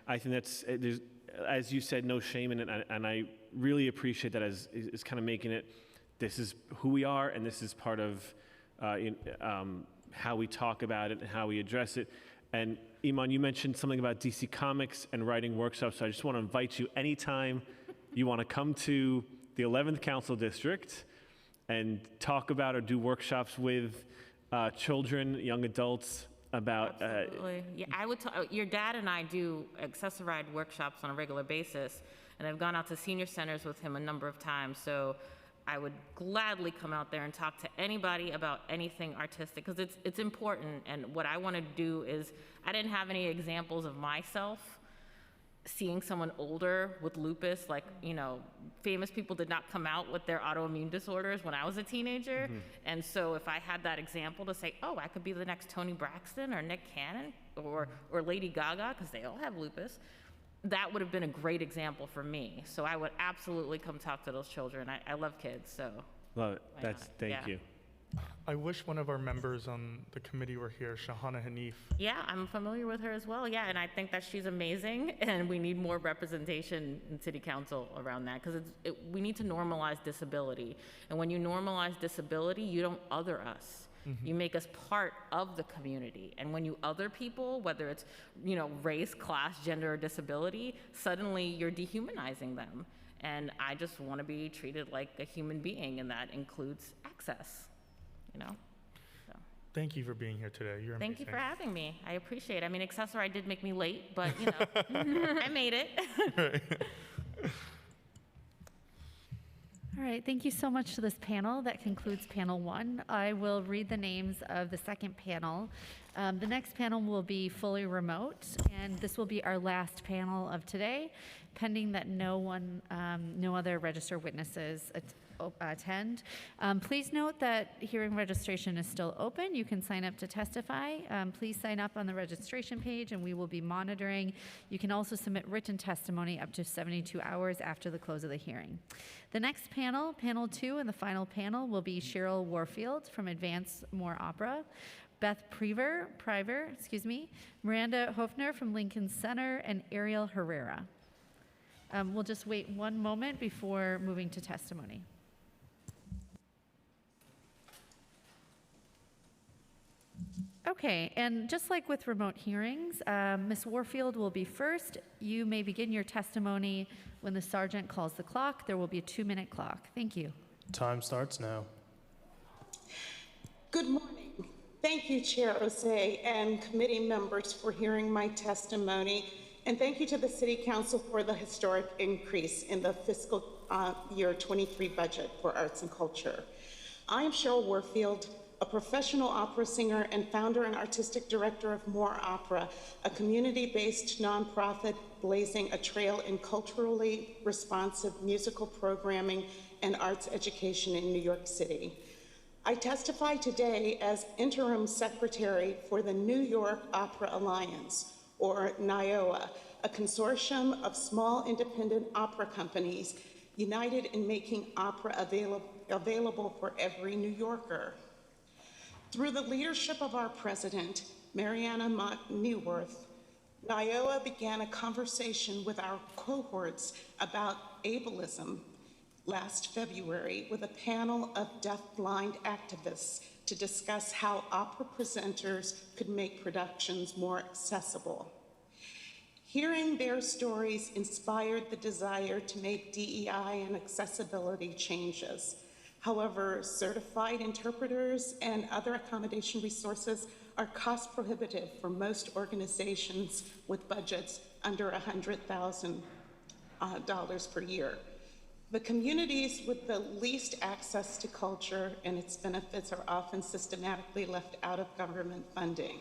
I think that's there's, as you said, no shame in it, and I really appreciate that as kind of making it. This is who we are, and this is part of how we talk about it and how we address it. And Iman, you mentioned something about DC Comics and writing workshops, so I just want to invite you anytime you want to come to the 11th Council District and talk about or do workshops with children, young adults about... Absolutely. Yeah, I would your dad and I do accessoride workshops on a regular basis, and I've gone out to senior centers with him a number of times, so I would gladly come out there and talk to anybody about anything artistic, because it's important. And what I want to do is, I didn't have any examples of myself seeing someone older with lupus. Like, famous people did not come out with their autoimmune disorders when I was a teenager. Mm-hmm. And so if I had that example to say, oh, I could be the next Toni Braxton or Nick Cannon or Lady Gaga, because they all have lupus, that would have been a great example for me. So I would absolutely come talk to those children. I love kids, so. Love it. Thank you. I wish one of our members on the committee were here, Shahana Hanif. Yeah, I'm familiar with her as well. Yeah, and I think that she's amazing, and we need more representation in City Council around that, because we need to normalize disability. And when you normalize disability, you don't other us. Mm-hmm. You make us part of the community. And when you other people, whether it's, race, class, gender, or disability, suddenly you're dehumanizing them. And I just want to be treated like a human being, and that includes access, So. Thank you for being here today. You're amazing. Thank you for having me. I appreciate it. I mean, Accessorize did make me late, but, I made it. All right, thank you so much to this panel. That concludes panel 1. I will read the names of the second panel. The next panel will be fully remote, and this will be our last panel of today, pending that no other registered witnesses attend. Please note that hearing registration is still open. You can sign up to testify. Please sign up on the registration page, and we will be monitoring. You can also submit written testimony up to 72 hours after the close of the hearing. The next panel, panel 2, and the final panel will be Cheryl Warfield from Advance More Opera, Beth Priver, Miranda Hofner from Lincoln Center, and Ariel Herrera. We'll just wait one moment before moving to testimony. Okay, and just like with remote hearings, Ms. Warfield will be first. You may begin your testimony when the sergeant calls the clock. There will be a 2-minute clock. Thank you. Time starts now. Good morning. Thank you, Chair Osei and committee members for hearing my testimony. And thank you to the City Council for the historic increase in the fiscal year 23 budget for arts and culture. I am Cheryl Warfield, a professional opera singer and founder and artistic director of More Opera, a community-based nonprofit blazing a trail in culturally responsive musical programming and arts education in New York City. I testify today as interim secretary for the New York Opera Alliance, or NYOA, a consortium of small independent opera companies united in making opera available for every New Yorker. Through the leadership of our president, Mariana Mott Neuwirth, NYOA began a conversation with our cohorts about ableism last February with a panel of deafblind activists to discuss how opera presenters could make productions more accessible. Hearing their stories inspired the desire to make DEI and accessibility changes. However, certified interpreters and other accommodation resources are cost prohibitive for most organizations with budgets under $100,000 per year. The communities with the least access to culture and its benefits are often systematically left out of government funding.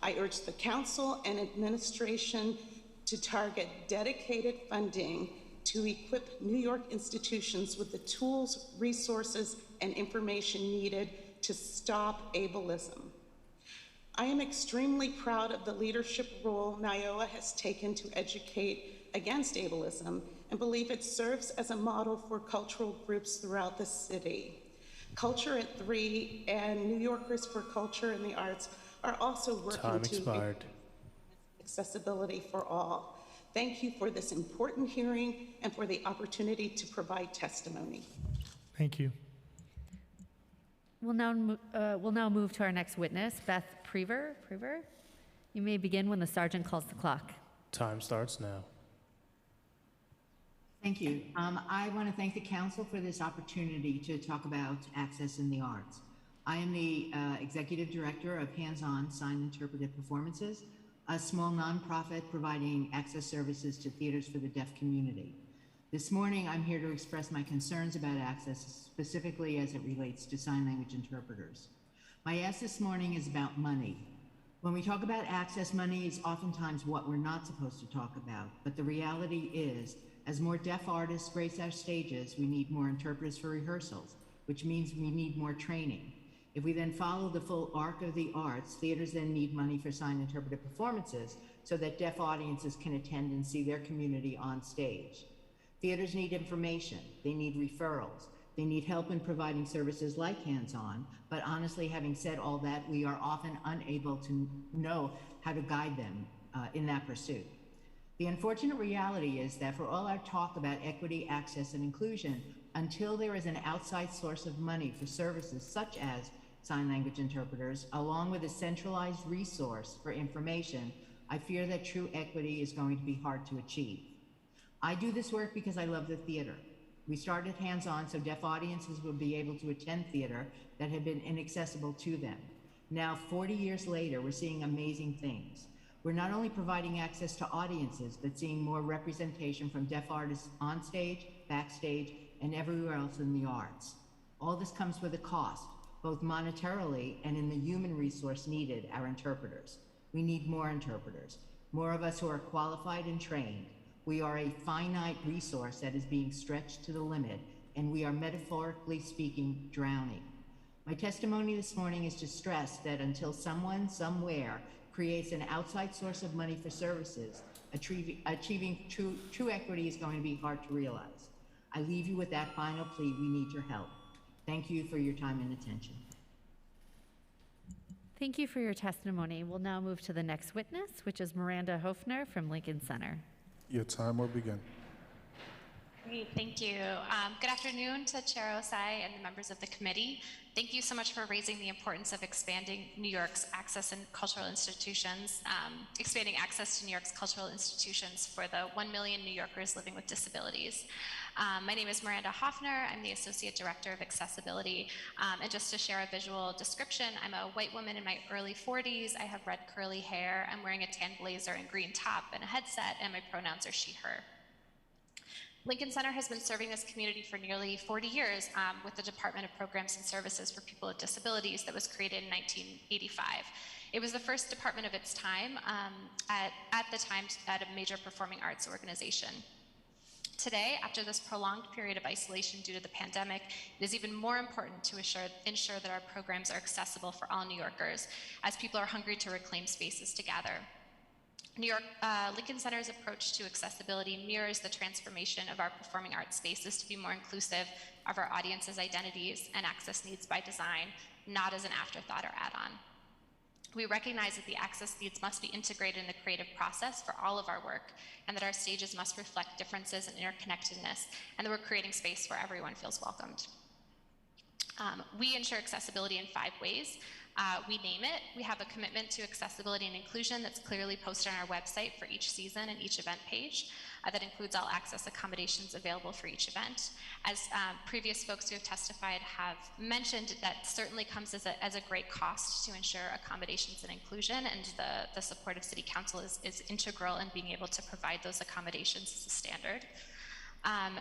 I urge the council and administration to target dedicated funding to equip New York institutions with the tools, resources, and information needed to stop ableism. I am extremely proud of the leadership role NYOA has taken to educate against ableism and believe it serves as a model for cultural groups throughout the city. Culture at 3 and New Yorkers for Culture and the Arts are also working to accessibility for all. Thank you for this important hearing and for the opportunity to provide testimony. Thank you. We'll now move to our next witness, Beth Prever. You may begin when the sergeant calls the clock. Time starts now. Thank you. I want to thank the council for this opportunity to talk about access in the arts. I am the executive director of Hands-On Sign Interpretive Performances, a small nonprofit providing access services to theaters for the deaf community. This morning, I'm here to express my concerns about access, specifically as it relates to sign language interpreters. My ask this morning is about money. When we talk about access, money is oftentimes what we're not supposed to talk about, but the reality is, as more deaf artists grace our stages, we need more interpreters for rehearsals, which means we need more training. If we then follow the full arc of the arts, theaters then need money for sign interpretive performances so that deaf audiences can attend and see their community on stage. Theaters need information, they need referrals, they need help in providing services like Hands-On, but honestly, having said all that, we are often unable to know how to guide them in that pursuit. The unfortunate reality is that for all our talk about equity, access, and inclusion, until there is an outside source of money for services such as sign language interpreters, along with a centralized resource for information, I fear that true equity is going to be hard to achieve. I do this work because I love the theater. We started Hands-On so deaf audiences would be able to attend theater that had been inaccessible to them. Now, 40 years later, we're seeing amazing things. We're not only providing access to audiences, but seeing more representation from deaf artists on stage, backstage, and everywhere else in the arts. All this comes with a cost, both monetarily and in the human resource needed, our interpreters. We need more interpreters, more of us who are qualified and trained. We are a finite resource that is being stretched to the limit, and we are metaphorically speaking drowning. My testimony this morning is to stress that until someone, somewhere, creates an outside source of money for services, achieving true equity is going to be hard to realize. I leave you with that final plea: we need your help. Thank you for your time and attention. Thank you for your testimony. We'll now move to the next witness, which is Miranda Hofner from Lincoln Center. Your time will begin. Great, thank you. Good afternoon to Chair Osei and the members of the committee. Thank you so much for raising the importance of expanding New York's access and cultural institutions, expanding access to New York's cultural institutions for the 1 million New Yorkers living with disabilities. My name is Miranda Hoffner. I'm the Associate Director of Accessibility. And just to share a visual description, I'm a white woman in my early 40s. I have red curly hair. I'm wearing a tan blazer and green top and a headset, and my pronouns are she, her. Lincoln Center has been serving this community for nearly 40 years with the Department of Programs and Services for People with Disabilities that was created in 1985. It was the first department of its time at the time at a major performing arts organization. Today, after this prolonged period of isolation due to the pandemic, it is even more important to ensure that our programs are accessible for all New Yorkers, as people are hungry to reclaim spaces to gather. Lincoln Center's approach to accessibility mirrors the transformation of our performing arts spaces to be more inclusive of our audience's identities and access needs by design, not as an afterthought or add-on. We recognize that the access needs must be integrated in the creative process for all of our work, and that our stages must reflect differences and interconnectedness, and that we're creating space where everyone feels welcomed. We ensure accessibility in 5 ways. We name it. We have a commitment to accessibility and inclusion that's clearly posted on our website for each season and each event page. That includes all access accommodations available for each event. As previous folks who have testified have mentioned, that certainly comes as a great cost to ensure accommodations and inclusion, and the support of City Council is integral in being able to provide those accommodations as a standard.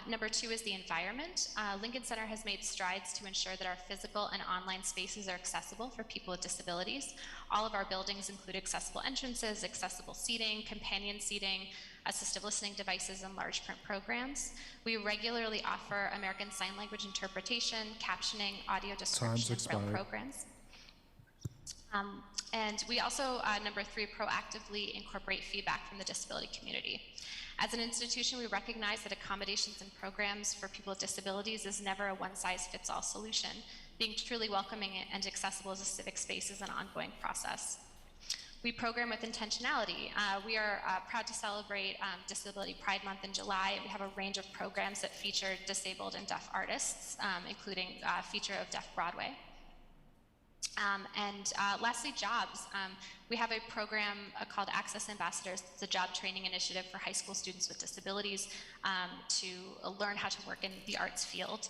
Number 2 is the environment. Lincoln Center has made strides to ensure that our physical and online spaces are accessible for people with disabilities. All of our buildings include accessible entrances, accessible seating, companion seating, assistive listening devices, and large print programs. We regularly offer American Sign Language interpretation, captioning, audio description, and braille programs. And we also, number 3, proactively incorporate feedback from the disability community. As an institution, we recognize that accommodations and programs for people with disabilities is never a one-size-fits-all solution. Being truly welcoming and accessible as a civic space is an ongoing process. We program with intentionality. We are proud to celebrate Disability Pride Month in July. We have a range of programs that feature disabled and deaf artists, including a feature of Deaf Broadway. Lastly, jobs. We have a program called Access Ambassadors. It's a job training initiative for high school students with disabilities to learn how to work in the arts field.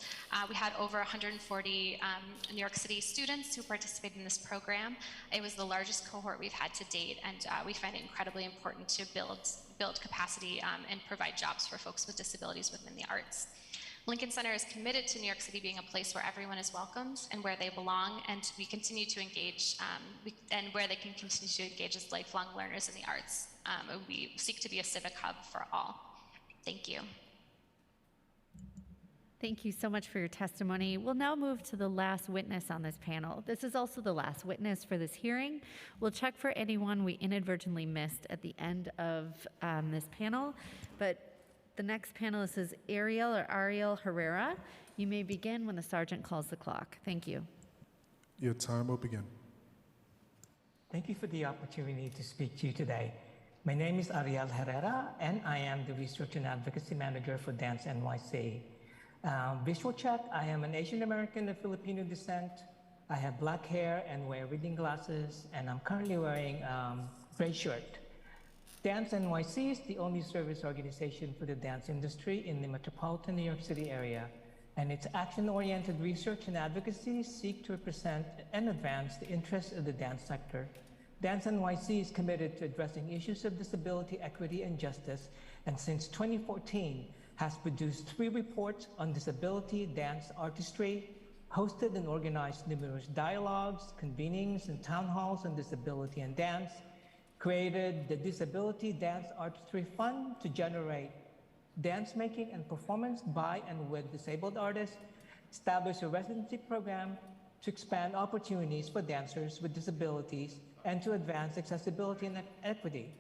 We had over 140 New York City students who participated in this program. It was the largest cohort we've had to date, and we find it incredibly important to build capacity and provide jobs for folks with disabilities within the arts. Lincoln Center is committed to New York City being a place where everyone is welcomed and where they belong, and we continue to engage, and where they can continue to engage as lifelong learners in the arts. We seek to be a civic hub for all. Thank you. Thank you so much for your testimony. We'll now move to the last witness on this panel. This is also the last witness for this hearing. We'll check for anyone we inadvertently missed at the end of this panel, but the next panelist is Ariel Herrera. You may begin when the sergeant calls the clock. Thank you. Your time will begin. Thank you for the opportunity to speak to you today. My name is Ariel Herrera, and I am the Research and Advocacy Manager for Dance NYC. Visual check, I am an Asian American of Filipino descent. I have black hair and wear reading glasses, and I'm currently wearing a gray shirt. Dance NYC is the only service organization for the dance industry in the metropolitan New York City area, and its action-oriented research and advocacy seek to represent and advance the interests of the dance sector. Dance NYC is committed to addressing issues of disability, equity, and justice, and since 2014 has produced 3 reports on disability dance artistry, hosted and organized numerous dialogues, convenings, and town halls on disability and dance, created the Disability Dance Artistry Fund to generate dance making and performance by and with disabled artists, established a residency program to expand opportunities for dancers with disabilities, and to advance accessibility and equity.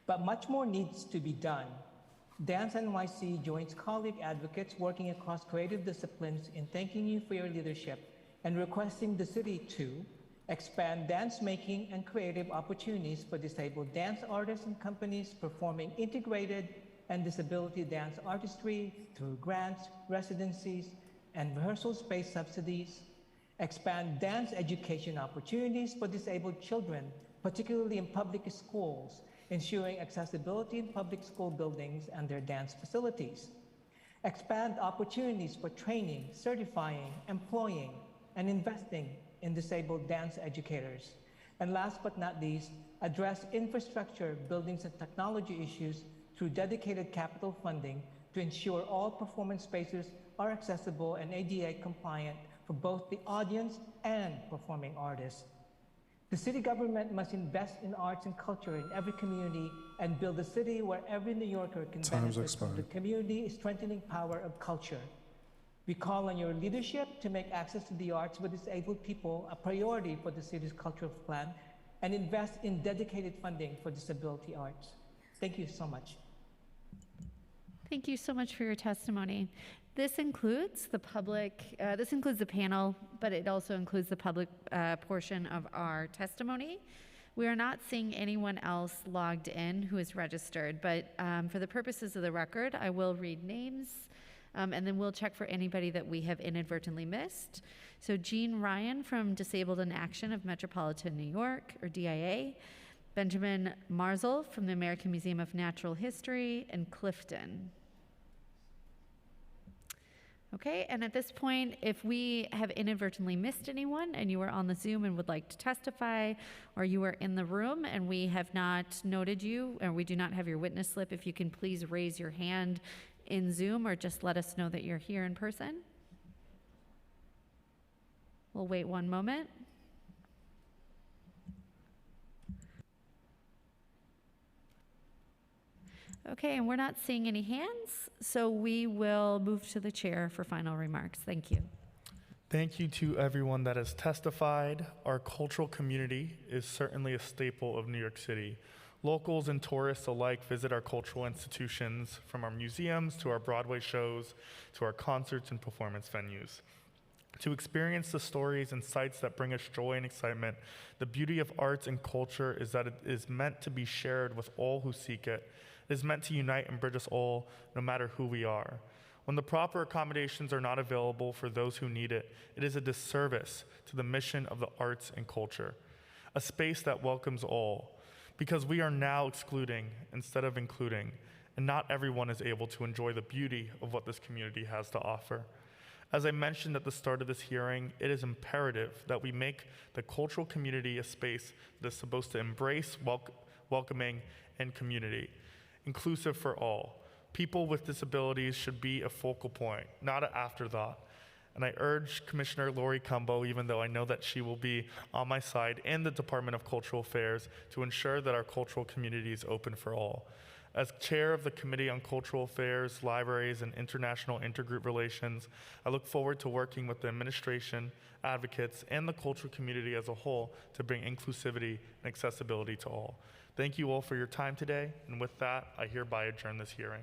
But much more needs to be done. Dance NYC joins colleague advocates working across creative disciplines in thanking you for your leadership and requesting the city to expand dance-making and creative opportunities for disabled dance artists and companies performing integrated and disability dance artistry through grants, residencies, and rehearsal space subsidies, expand dance education opportunities for disabled children, particularly in public schools, ensuring accessibility in public school buildings and their dance facilities, expand opportunities for training, certifying, employing, and investing in disabled dance educators, and last but not least, address infrastructure, buildings, and technology issues through dedicated capital funding to ensure all performance spaces are accessible and ADA compliant for both the audience and performing artists. The city government must invest in arts and culture in every community and build a city where every New Yorker can benefit from the community strengthening power of culture. We call on your leadership to make access to the arts for disabled people a priority for the city's cultural plan and invest in dedicated funding for disability arts. Thank you so much. Thank you so much for your testimony. This includes the public, this includes the panel, but it also includes the public portion of our testimony. We are not seeing anyone else logged in who is registered, but for the purposes of the record, I will read names, and then we'll check for anybody that we have inadvertently missed. So Jean Ryan from Disabled in Action of Metropolitan New York, or DIA, Benjamin Marzel from the American Museum of Natural History, and Clifton. Okay, and at this point, if we have inadvertently missed anyone and you are on the Zoom and would like to testify, or you are in the room and we have not noted you, or we do not have your witness slip, if you can please raise your hand in Zoom or just let us know that you're here in person. We'll wait one moment. Okay, and we're not seeing any hands, so we will move to the chair for final remarks. Thank you. Thank you to everyone that has testified. Our cultural community is certainly a staple of New York City. Locals and tourists alike visit our cultural institutions, from our museums to our Broadway shows to our concerts and performance venues. To experience the stories and sights that bring us joy and excitement, the beauty of arts and culture is that it is meant to be shared with all who seek it. It is meant to unite and bridge us all, no matter who we are. When the proper accommodations are not available for those who need it, it is a disservice to the mission of the arts and culture, a space that welcomes all, because we are now excluding instead of including, and not everyone is able to enjoy the beauty of what this community has to offer. As I mentioned at the start of this hearing, it is imperative that we make the cultural community a space that is supposed to embrace welcoming and community, inclusive for all. People with disabilities should be a focal point, not an afterthought. And I urge Commissioner Lori Cumbo, even though I know that she will be on my side in the Department of Cultural Affairs, to ensure that our cultural community is open for all. As chair of the Committee on Cultural Affairs, Libraries, and International Intergroup Relations, I look forward to working with the administration, advocates, and the cultural community as a whole to bring inclusivity and accessibility to all. Thank you all for your time today, and with that, I hereby adjourn this hearing.